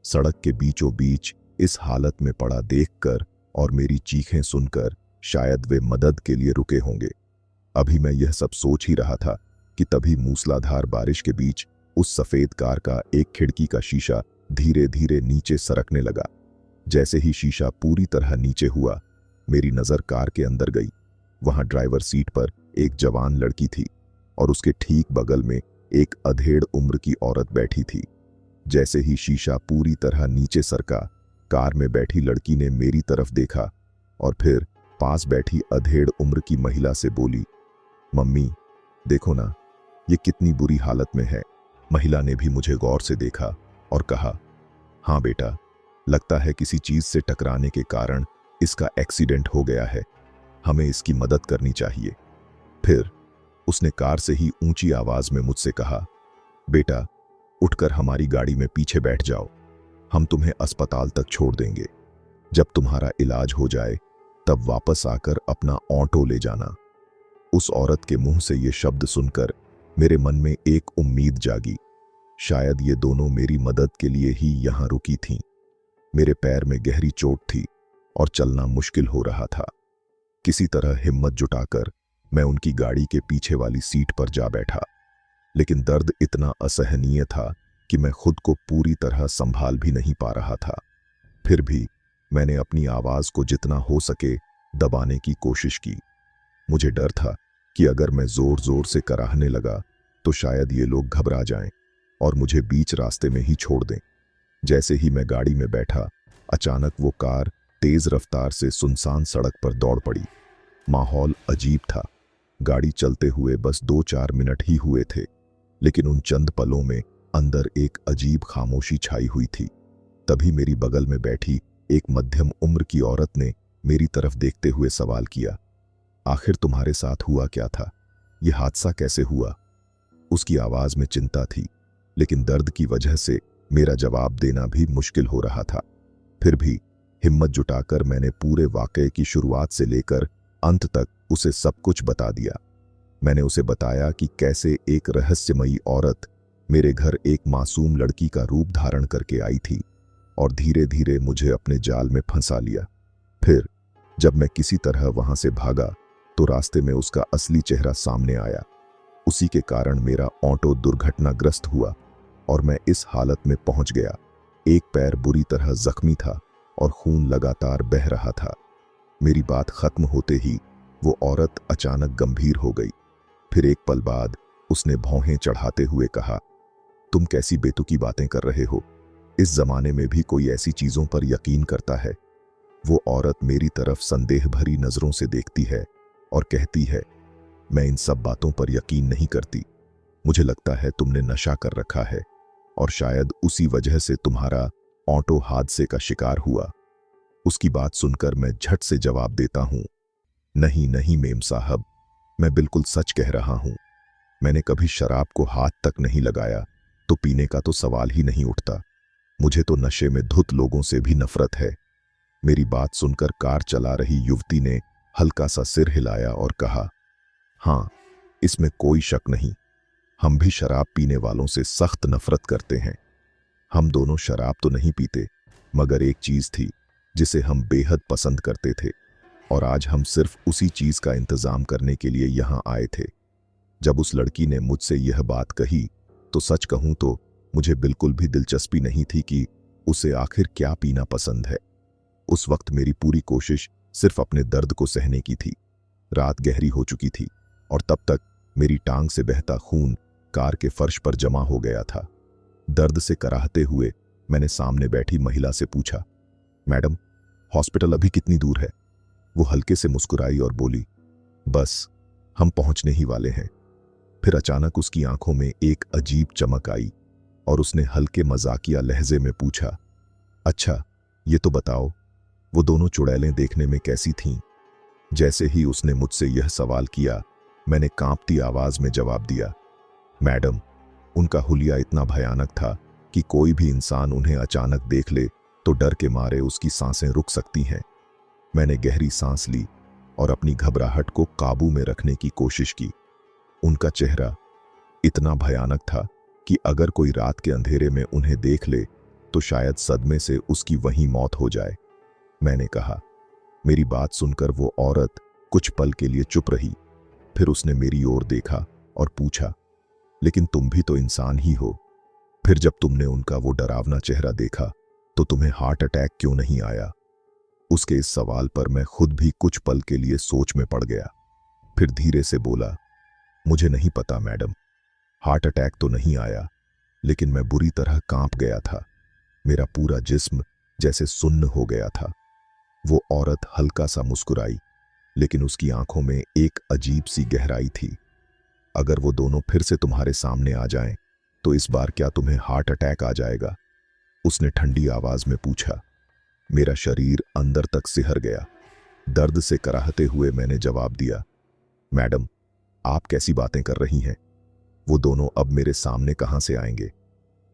सड़क के बीचों बीच इस हालत में पड़ा देखकर और मेरी चीखें सुनकर शायद वे मदद के लिए रुके होंगे। अभी मैं यह सब सोच ही रहा था कि तभी मूसलाधार बारिश के बीच उस सफेद कार का एक खिड़की का शीशा धीरे धीरे नीचे सरकने लगा। जैसे ही शीशा पूरी तरह नीचे हुआ, मेरी नजर कार के अंदर गई। वहां ड्राइवर सीट पर एक जवान लड़की थी और उसके ठीक बगल में एक अधेड़ उम्र की औरत बैठी थी। जैसे ही शीशा पूरी तरह नीचे सरका, कार में बैठी लड़की ने मेरी तरफ देखा और फिर पास बैठी अधेड़ उम्र की महिला से बोली, मम्मी देखो ना, ये कितनी बुरी हालत में है। महिला ने भी मुझे गौर से देखा और कहा, हाँ बेटा, लगता है किसी चीज से टकराने के कारण इसका एक्सीडेंट हो गया है, हमें इसकी मदद करनी चाहिए। फिर उसने कार से ही ऊंची आवाज में मुझसे कहा, बेटा उठकर हमारी गाड़ी में पीछे बैठ जाओ, हम तुम्हें अस्पताल तक छोड़ देंगे। जब तुम्हारा इलाज हो जाए तब वापस आकर अपना ऑटो ले जाना। उस औरत के मुंह से ये शब्द सुनकर मेरे मन में एक उम्मीद जागी। शायद ये दोनों मेरी मदद के लिए ही यहां रुकी थीं। मेरे पैर में गहरी चोट थी और चलना मुश्किल हो रहा था। किसी तरह हिम्मत जुटाकर मैं उनकी गाड़ी के पीछे वाली सीट पर जा बैठा, लेकिन दर्द इतना असहनीय था कि मैं खुद को पूरी तरह संभाल भी नहीं पा रहा था। फिर भी मैंने अपनी आवाज को जितना हो सके दबाने की कोशिश की। मुझे डर था कि अगर मैं जोर जोर से कराहने लगा तो शायद ये लोग घबरा जाएं और मुझे बीच रास्ते में ही छोड़ दें। जैसे ही मैं गाड़ी में बैठा, अचानक वो कार तेज रफ्तार से सुनसान सड़क पर दौड़ पड़ी। माहौल अजीब था। गाड़ी चलते हुए बस 2-4 मिनट ही हुए थे, लेकिन उन चंद पलों में अंदर एक अजीब खामोशी छाई हुई थी। तभी मेरी बगल में बैठी एक मध्यम उम्र की औरत ने मेरी तरफ देखते हुए सवाल किया, आखिर तुम्हारे साथ हुआ क्या था? ये हादसा कैसे हुआ? उसकी आवाज में चिंता थी, लेकिन दर्द की वजह से मेरा जवाब देना भी मुश्किल हो रहा था। फिर भी हिम्मत जुटाकर मैंने पूरे वाकये की शुरुआत से लेकर अंत तक उसे सब कुछ बता दिया। मैंने उसे बताया कि कैसे एक रहस्यमयी औरत मेरे घर एक मासूम लड़की का रूप धारण करके आई थी और धीरे धीरे मुझे अपने जाल में फंसा लिया। फिर जब मैं किसी तरह वहां से भागा तो रास्ते में उसका असली चेहरा सामने आया। उसी के कारण मेरा ऑटो दुर्घटनाग्रस्त हुआ और मैं इस हालत में पहुंच गया। एक पैर बुरी तरह जख्मी था और खून लगातार बह रहा था। मेरी बात खत्म होते ही वो औरत अचानक गंभीर हो गई। फिर एक पल बाद उसने भौहें चढ़ाते हुए कहा, तुम कैसी बेतुकी बातें कर रहे हो? इस जमाने में भी कोई ऐसी चीजों पर यकीन करता है? वो औरत मेरी तरफ संदेह भरी नजरों से देखती है और कहती है, मैं इन सब बातों पर यकीन नहीं करती। मुझे लगता है तुमने नशा कर रखा है और शायद उसी वजह से तुम्हारा ऑटो हादसे का शिकार हुआ। उसकी बात सुनकर मैं झट से जवाब देता हूं, नहीं नहीं मेम साहब, मैं बिल्कुल सच कह रहा हूं। मैंने कभी शराब को हाथ तक नहीं लगाया, तो पीने का तो सवाल ही नहीं उठता। मुझे तो नशे में धुत लोगों से भी नफरत है। मेरी बात सुनकर कार चला रही युवती ने हल्का सा सिर हिलाया और कहा, हाँ, इसमें कोई शक नहीं, हम भी शराब पीने वालों से सख्त नफरत करते हैं। हम दोनों शराब तो नहीं पीते, मगर एक चीज थी जिसे हम बेहद पसंद करते थे और आज हम सिर्फ उसी चीज का इंतजाम करने के लिए यहां आए थे। जब उस लड़की ने मुझसे यह बात कही तो सच कहूं तो मुझे बिल्कुल भी दिलचस्पी नहीं थी कि उसे आखिर क्या पीना पसंद है। उस वक्त मेरी पूरी कोशिश सिर्फ अपने दर्द को सहने की थी। रात गहरी हो चुकी थी और तब तक मेरी टांग से बहता खून कार के फर्श पर जमा हो गया था। दर्द से कराहते हुए मैंने सामने बैठी महिला से पूछा, मैडम, हॉस्पिटल अभी कितनी दूर है? वो हल्के से मुस्कुराई और बोली, बस हम पहुंचने ही वाले हैं। फिर अचानक उसकी आंखों में एक अजीब चमक आई और उसने हल्के मजाकिया लहजे में पूछा, अच्छा ये तो बताओ, वो दोनों चुड़ैलें देखने में कैसी थीं? जैसे ही उसने मुझसे यह सवाल किया, मैंने कांपती आवाज में जवाब दिया, मैडम, उनका हुलिया इतना भयानक था कि कोई भी इंसान उन्हें अचानक देख ले तो डर के मारे उसकी सांसें रुक सकती हैं। मैंने गहरी सांस ली और अपनी घबराहट को काबू में रखने की कोशिश की। उनका चेहरा इतना भयानक था कि अगर कोई रात के अंधेरे में उन्हें देख ले तो शायद सदमे से उसकी वहीं मौत हो जाए। मैंने कहा। मेरी बात सुनकर वो औरत कुछ पल के लिए चुप रही। फिर उसने मेरी ओर देखा और पूछा, लेकिन तुम भी तो इंसान ही हो। फिर जब तुमने उनका वो डरावना चेहरा देखा तो तुम्हें हार्ट अटैक क्यों नहीं आया? उसके इस सवाल पर मैं खुद भी कुछ पल के लिए सोच में पड़ गया। फिर धीरे से बोला, मुझे नहीं पता मैडम, हार्ट अटैक तो नहीं आया, लेकिन मैं बुरी तरह कांप गया था। मेरा पूरा जिस्म जैसे सुन्न हो गया था। वो औरत हल्का सा मुस्कुराई, लेकिन उसकी आंखों में एक अजीब सी गहराई थी। अगर वो दोनों फिर से तुम्हारे सामने आ जाएं, तो इस बार क्या तुम्हें हार्ट अटैक आ जाएगा? उसने ठंडी आवाज में पूछा। मेरा शरीर अंदर तक सिहर गया। दर्द से कराहते हुए मैंने जवाब दिया, मैडम, आप कैसी बातें कर रही हैं? वो दोनों अब मेरे सामने कहां से आएंगे?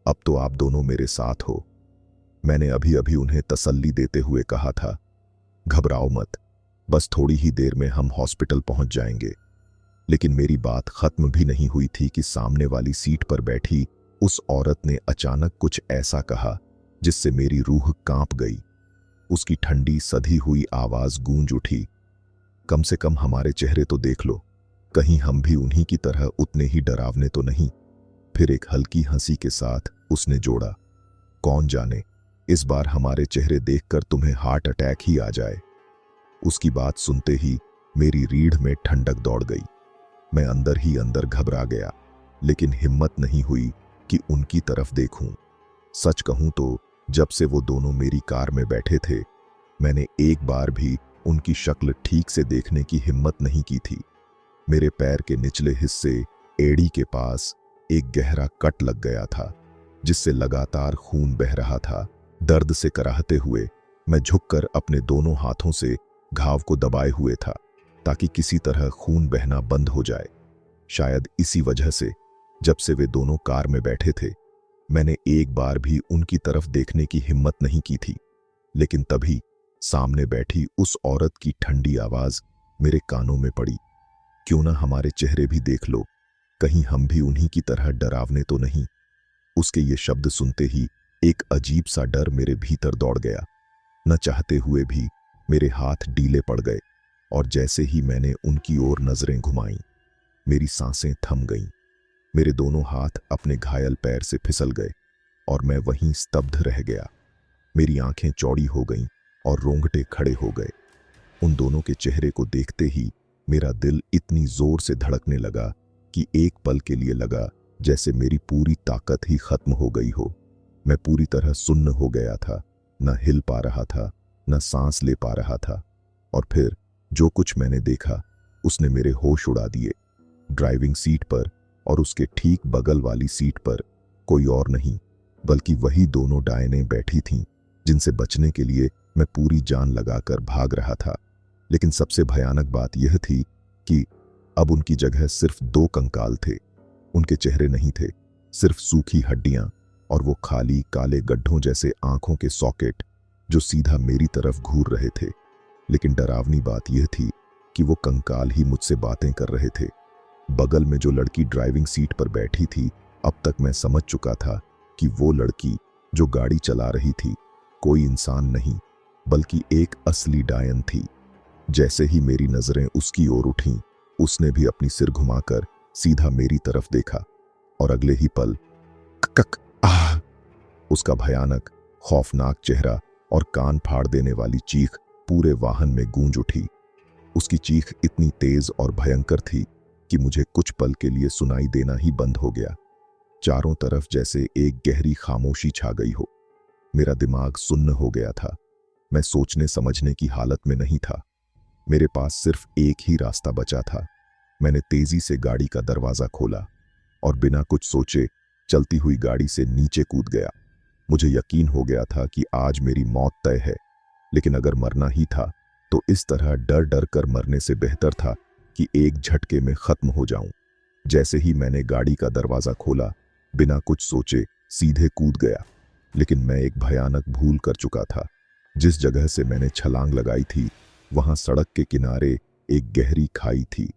अब तो आप दोनों मेरे साथ हो। मैंने अभी अभी उन्हें तसल्ली देते हुए कहा था, घबराओ मत, बस थोड़ी ही देर में हम हॉस्पिटल पहुंच जाएंगे। लेकिन मेरी बात खत्म भी नहीं हुई थी कि सामने वाली सीट पर बैठी उस औरत ने अचानक कुछ ऐसा कहा जिससे मेरी रूह कांप गई। उसकी ठंडी सधी हुई आवाज गूंज उठी, कम से कम हमारे चेहरे तो देख लो, कहीं हम भी उन्हीं की तरह उतने ही डरावने तो नहीं। फिर एक हल्की हंसी के साथ उसने जोड़ा, कौन जाने इस बार हमारे चेहरे देखकर तुम्हें हार्ट अटैक ही आ जाए। उसकी बात सुनते ही मेरी रीढ़ में ठंडक दौड़ गई। मैं अंदर ही अंदर घबरा गया, लेकिन हिम्मत नहीं हुई कि उनकी तरफ देखूं। सच कहूं तो जब से वो दोनों मेरी कार में बैठे थे, मैंने एक बार भी उनकी शक्ल ठीक से देखने की हिम्मत नहीं की थी। मेरे पैर के निचले हिस्से एड़ी के पास एक गहरा कट लग गया था, जिससे लगातार खून बह रहा था। दर्द से कराहते हुए मैं झुककर अपने दोनों हाथों से घाव को दबाए हुए था, ताकि किसी तरह खून बहना बंद हो जाए। शायद इसी वजह से जब से वे दोनों कार में बैठे थे, मैंने एक बार भी उनकी तरफ देखने की हिम्मत नहीं की थी। लेकिन तभी सामने बैठी उस औरत की ठंडी आवाज मेरे कानों में पड़ी, क्यों ना हमारे चेहरे भी देख लो, कहीं हम भी उन्हीं की तरह डरावने तो नहीं। उसके ये शब्द सुनते ही एक अजीब सा डर मेरे भीतर दौड़ गया। न चाहते हुए भी मेरे हाथ ढीले पड़ गए, और जैसे ही मैंने उनकी ओर नजरें घुमाईं, मेरी सांसें थम गईं। मेरे दोनों हाथ अपने घायल पैर से फिसल गए और मैं वहीं स्तब्ध रह गया। मेरी आंखें चौड़ी हो गईं और रोंगटे खड़े हो गए। उन दोनों के चेहरे को देखते ही मेरा दिल इतनी जोर से धड़कने लगा कि एक पल के लिए लगा जैसे मेरी पूरी ताकत ही खत्म हो गई हो। मैं पूरी तरह सुन्न हो गया था, न हिल पा रहा था, न सांस ले पा रहा था। और फिर जो कुछ मैंने देखा उसने मेरे होश उड़ा दिए। ड्राइविंग सीट पर और उसके ठीक बगल वाली सीट पर कोई और नहीं बल्कि वही दोनों डायनें बैठी थीं, जिनसे बचने के लिए मैं पूरी जान लगाकर भाग रहा था। लेकिन सबसे भयानक बात यह थी कि अब उनकी जगह सिर्फ दो कंकाल थे। उनके चेहरे नहीं थे, सिर्फ सूखी हड्डियां और वो खाली काले गड्ढों जैसे आंखों के सॉकेट जो सीधा मेरी तरफ घूर रहे थे। लेकिन डरावनी बात यह थी कि वो कंकाल ही मुझसे बातें कर रहे थे। बगल में जो लड़की ड्राइविंग सीट पर बैठी थी, अब तक मैं समझ चुका था कि वो लड़की जो गाड़ी चला रही थी कोई इंसान नहीं बल्कि एक असली डायन थी। जैसे ही मेरी नजरें उसकी ओर उठीं, उसने भी अपनी सिर घुमाकर सीधा मेरी तरफ देखा और अगले ही पल कक आह! उसका भयानक खौफनाक चेहरा और कान फाड़ देने वाली चीख पूरे वाहन में गूंज उठी। उसकी चीख इतनी तेज और भयंकर थी कि मुझे कुछ पल के लिए सुनाई देना ही बंद हो गया। चारों तरफ जैसे एक गहरी खामोशी छा गई हो। मेरा दिमाग सुन्न हो गया था। मैं सोचने समझने की हालत में नहीं था। मेरे पास सिर्फ एक ही रास्ता बचा था। मैंने तेजी से गाड़ी का दरवाजा खोला और बिना कुछ सोचे चलती हुई गाड़ी से नीचे कूद गया। मुझे यकीन हो गया था कि आज मेरी मौत तय है। लेकिन अगर मरना ही था तो इस तरह डर डर कर मरने से बेहतर था कि एक झटके में खत्म हो जाऊं। जैसे ही मैंने गाड़ी का दरवाजा खोला, बिना कुछ सोचे सीधे कूद गया। लेकिन मैं एक भयानक भूल कर चुका था। जिस जगह से मैंने छलांग लगाई थी वहां सड़क के किनारे एक गहरी खाई थी।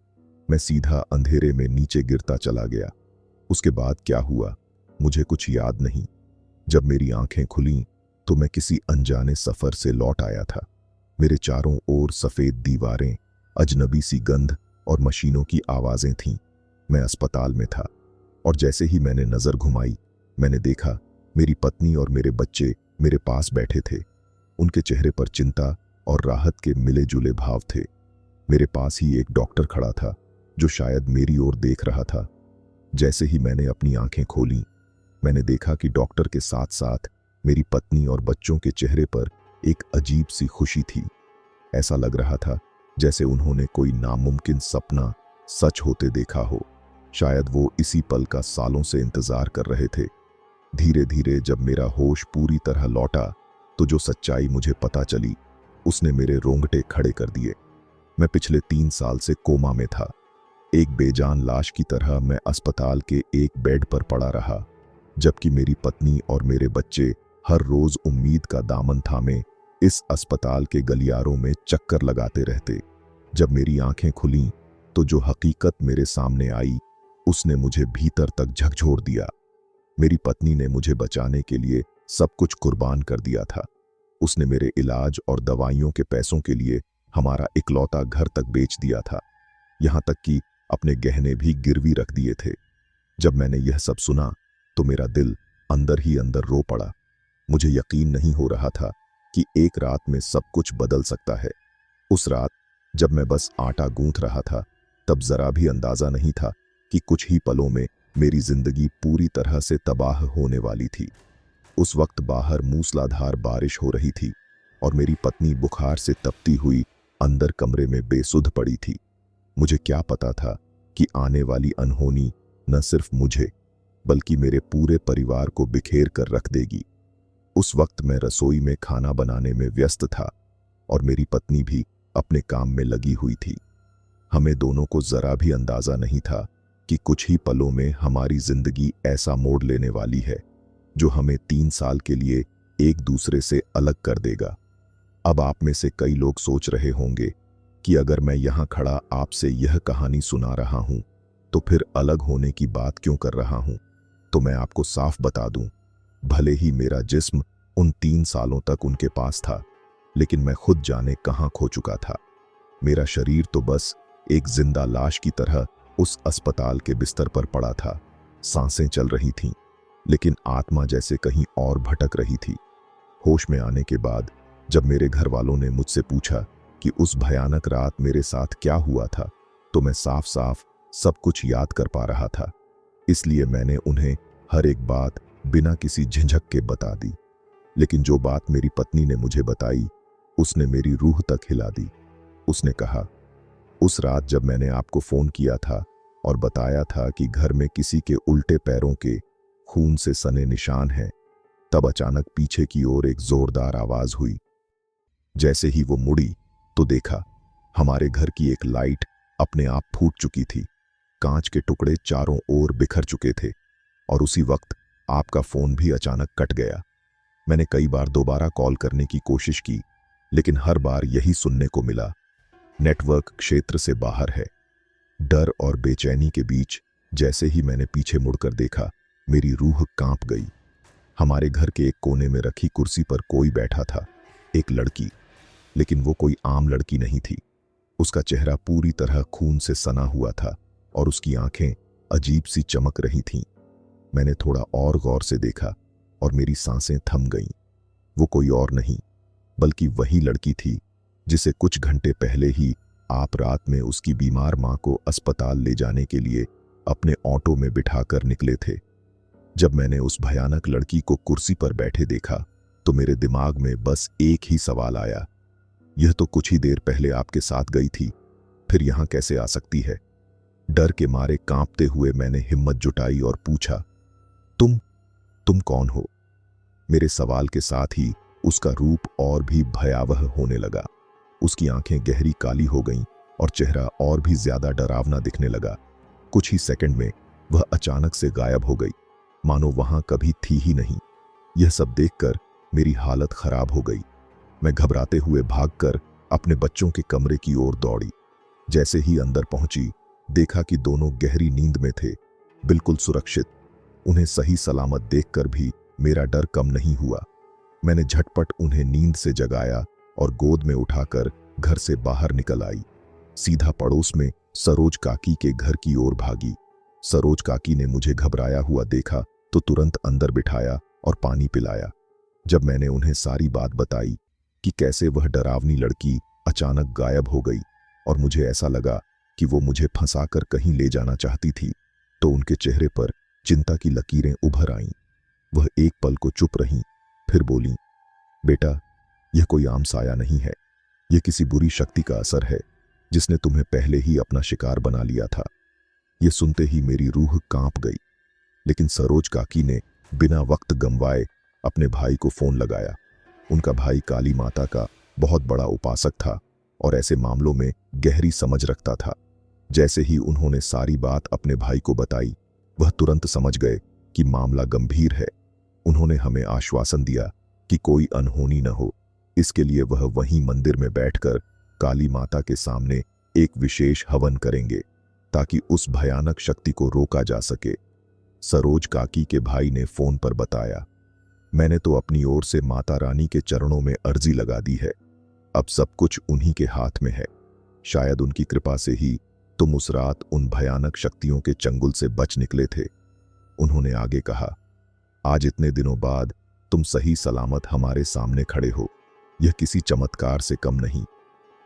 मैं सीधा अंधेरे में नीचे गिरता चला गया। उसके बाद क्या हुआ मुझे कुछ याद नहीं। जब मेरी आंखें खुलीं तो मैं किसी अनजाने सफर से लौट आया था। मेरे चारों ओर सफेद दीवारें, अजनबी सी गंध और मशीनों की आवाजें थीं। मैं अस्पताल में था और जैसे ही मैंने नजर घुमाई, मैंने देखा मेरी पत्नी और मेरे बच्चे मेरे पास बैठे थे। उनके चेहरे पर चिंता और राहत के मिले जुले भाव थे। मेरे पास ही एक डॉक्टर खड़ा था जो शायद मेरी ओर देख रहा था। जैसे ही मैंने अपनी आंखें खोलीं, मैंने देखा कि डॉक्टर के साथ साथ मेरी पत्नी और बच्चों के चेहरे पर एक अजीब सी खुशी थी। ऐसा लग रहा था जैसे उन्होंने कोई नामुमकिन सपना सच होते देखा हो। शायद वो इसी पल का सालों से इंतजार कर रहे थे। धीरे धीरे जब मेरा होश पूरी तरह लौटा तो जो सच्चाई मुझे पता चली उसने मेरे रोंगटे खड़े कर दिए। मैं पिछले 3 साल से कोमा में था। एक बेजान लाश की तरह मैं अस्पताल के एक बेड पर पड़ा रहा, जबकि मेरी पत्नी और मेरे बच्चे हर रोज उम्मीद का दामन थामे इस अस्पताल के गलियारों में चक्कर लगाते रहते। जब मेरी आंखें खुलीं तो जो हकीकत मेरे सामने आई उसने मुझे भीतर तक झकझोर दिया। मेरी पत्नी ने मुझे बचाने के लिए सब कुछ कुर्बान कर दिया था। उसने मेरे इलाज और दवाइयों के पैसों के लिए हमारा इकलौता घर तक बेच दिया था, यहां तक कि अपने गहने भी गिरवी रख दिए थे। जब मैंने यह सब सुना तो मेरा दिल अंदर ही अंदर रो पड़ा। मुझे यकीन नहीं हो रहा था कि एक रात में सब कुछ बदल सकता है। उस रात जब मैं बस आटा गूंथ रहा था, तब जरा भी अंदाजा नहीं था कि कुछ ही पलों में मेरी जिंदगी पूरी तरह से तबाह होने वाली थी। उस वक्त बाहर मूसलाधार बारिश हो रही थी और मेरी पत्नी बुखार से तपती हुई अंदर कमरे में बेसुध पड़ी थी। मुझे क्या पता था कि आने वाली अनहोनी न सिर्फ मुझे बल्कि मेरे पूरे परिवार को बिखेर कर रख देगी। उस वक्त मैं रसोई में खाना बनाने में व्यस्त था और मेरी पत्नी भी अपने काम में लगी हुई थी। हमें दोनों को जरा भी अंदाजा नहीं था कि कुछ ही पलों में हमारी जिंदगी ऐसा मोड़ लेने वाली है जो हमें 3 साल के लिए एक दूसरे से अलग कर देगा। अब आप में से कई लोग सोच रहे होंगे कि अगर मैं यहां खड़ा आपसे यह कहानी सुना रहा हूं तो फिर अलग होने की बात क्यों कर रहा हूं। तो मैं आपको साफ बता दूं, भले ही मेरा जिस्म उन 3 सालों तक उनके पास था, लेकिन मैं खुद जाने कहां खो चुका था। मेरा शरीर तो बस एक जिंदा लाश की तरह उस अस्पताल के बिस्तर पर पड़ा था। सांसें चल रही थीं, लेकिन आत्मा जैसे कहीं और भटक रही थी। होश में आने के बाद जब मेरे घर वालों ने मुझसे पूछा कि उस भयानक रात मेरे साथ क्या हुआ था, तो मैं साफ साफ सब कुछ याद कर पा रहा था। इसलिए मैंने उन्हें हर एक बात बिना किसी झिझक के बता दी। लेकिन जो बात मेरी पत्नी ने मुझे बताई उसने मेरी रूह तक हिला दी। उसने कहा, उस रात जब मैंने आपको फोन किया था और बताया था कि घर में किसी के उल्टे पैरों के खून से सने निशान हैं, तब अचानक पीछे की ओर एक जोरदार आवाज हुई। जैसे ही वो मुड़ी तो देखा हमारे घर की एक लाइट अपने आप फूट चुकी थी। कांच के टुकड़े चारों ओर बिखर चुके थे और उसी वक्त आपका फोन भी अचानक कट गया। मैंने कई बार दोबारा कॉल करने की कोशिश की, लेकिन हर बार यही सुनने को मिला, नेटवर्क क्षेत्र से बाहर है। डर और बेचैनी के बीच जैसे ही मैंने पीछे मुड़कर देखा, मेरी रूह कांप गई। हमारे घर के एक कोने में रखी कुर्सी पर कोई बैठा था, एक लड़की। लेकिन वो कोई आम लड़की नहीं थी। उसका चेहरा पूरी तरह खून से सना हुआ था और उसकी आंखें अजीब सी चमक रही थीं। मैंने थोड़ा और गौर से देखा और मेरी सांसें थम गईं। वो कोई और नहीं बल्कि वही लड़की थी जिसे कुछ घंटे पहले ही आप रात में उसकी बीमार मां को अस्पताल ले जाने के लिए अपने ऑटो में बिठाकर निकले थे। जब मैंने उस भयानक लड़की को कुर्सी पर बैठे देखा तो मेरे दिमाग में बस एक ही सवाल आया, यह तो कुछ ही देर पहले आपके साथ गई थी, फिर यहां कैसे आ सकती है। डर के मारे कांपते हुए मैंने हिम्मत जुटाई और पूछा, तुम कौन हो। मेरे सवाल के साथ ही उसका रूप और भी भयावह होने लगा। उसकी आंखें गहरी काली हो गईं और चेहरा और भी ज्यादा डरावना दिखने लगा। कुछ ही सेकंड में वह अचानक से गायब हो गई, मानो वहां कभी थी ही नहीं। यह सब देखकर मेरी हालत खराब हो गई। मैं घबराते हुए भागकर अपने बच्चों के कमरे की ओर दौड़ी। जैसे ही अंदर पहुंची, देखा कि दोनों गहरी नींद में थे, बिल्कुल सुरक्षित। उन्हें सही सलामत देखकर भी मेरा डर कम नहीं हुआ। मैंने झटपट उन्हें नींद से जगाया और गोद में उठाकर घर से बाहर निकल आई। सीधा पड़ोस में सरोज काकी के घर की ओर भागी। सरोज काकी ने मुझे घबराया हुआ देखा तो तुरंत अंदर बिठाया और पानी पिलाया। जब मैंने उन्हें सारी बात बताई कि कैसे वह डरावनी लड़की अचानक गायब हो गई और मुझे ऐसा लगा कि वो मुझे फंसाकर कहीं ले जाना चाहती थी, तो उनके चेहरे पर चिंता की लकीरें उभर आईं। वह एक पल को चुप रहीं, फिर बोली, बेटा, यह कोई आम साया नहीं है। यह किसी बुरी शक्ति का असर है जिसने तुम्हें पहले ही अपना शिकार बना लिया था। यह सुनते ही मेरी रूह कांप गई। लेकिन सरोज काकी ने बिना वक्त गंवाए अपने भाई को फोन लगाया। उनका भाई काली माता का बहुत बड़ा उपासक था और ऐसे मामलों में गहरी समझ रखता था। जैसे ही उन्होंने सारी बात अपने भाई को बताई, वह तुरंत समझ गए कि मामला गंभीर है। उन्होंने हमें आश्वासन दिया कि कोई अनहोनी न हो। इसके लिए वह वहीं मंदिर में बैठकर काली माता के सामने एक विशेष हवन करेंगे ताकि उस भयानक शक्ति को रोका जा सके। सरोज काकी के भाई ने फोन पर बताया, मैंने तो अपनी ओर से माता रानी के चरणों में अर्जी लगा दी है। अब सब कुछ उन्हीं के हाथ में है। शायद उनकी कृपा से ही तुम उस रात उन भयानक शक्तियों के चंगुल से बच निकले थे। उन्होंने आगे कहा, आज इतने दिनों बाद तुम सही सलामत हमारे सामने खड़े हो। यह किसी चमत्कार से कम नहीं।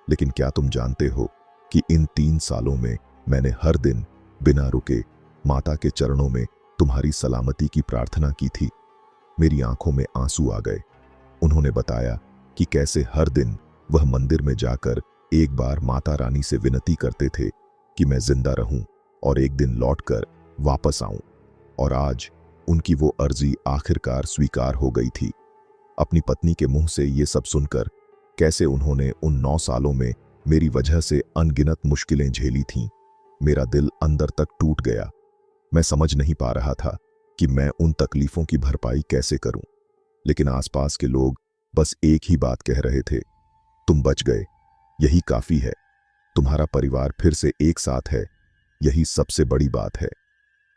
लेकिन क्या तुम जानते हो कि इन 3 सालों में मैंने हर दिन बिना रुके माता के चरणों में तुम्हारी सलामती की प्रार्थना की थी। मेरी आंखों में आंसू आ गए। उन्होंने बताया कि कैसे हर दिन वह मंदिर में जाकर एक बार माता रानी से विनती करते थे कि मैं जिंदा रहूं और एक दिन लौटकर वापस आऊं। और आज उनकी वो अर्जी आखिरकार स्वीकार हो गई थी। अपनी पत्नी के मुंह से ये सब सुनकर कैसे उन्होंने उन 9 सालों में मेरी वजह से अनगिनत मुश्किलें झेली थीं, मेरा दिल अंदर तक टूट गया। मैं समझ नहीं पा रहा था कि मैं उन तकलीफों की भरपाई कैसे करूं। लेकिन आसपास के लोग बस एक ही बात कह रहे थे, तुम बच गए, यही काफी है। तुम्हारा परिवार फिर से एक साथ है, यही सबसे बड़ी बात है।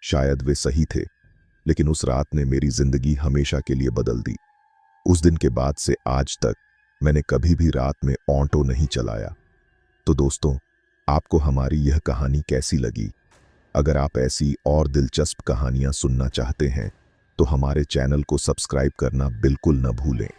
शायद वे सही थे, लेकिन उस रात ने मेरी जिंदगी हमेशा के लिए बदल दी। उस दिन के बाद से आज तक मैंने कभी भी रात में ऑटो नहीं चलाया। तो दोस्तों, आपको हमारी यह कहानी कैसी लगी? अगर आप ऐसी और दिलचस्प कहानियां सुनना चाहते हैं तो हमारे चैनल को सब्सक्राइब करना बिल्कुल न भूलें।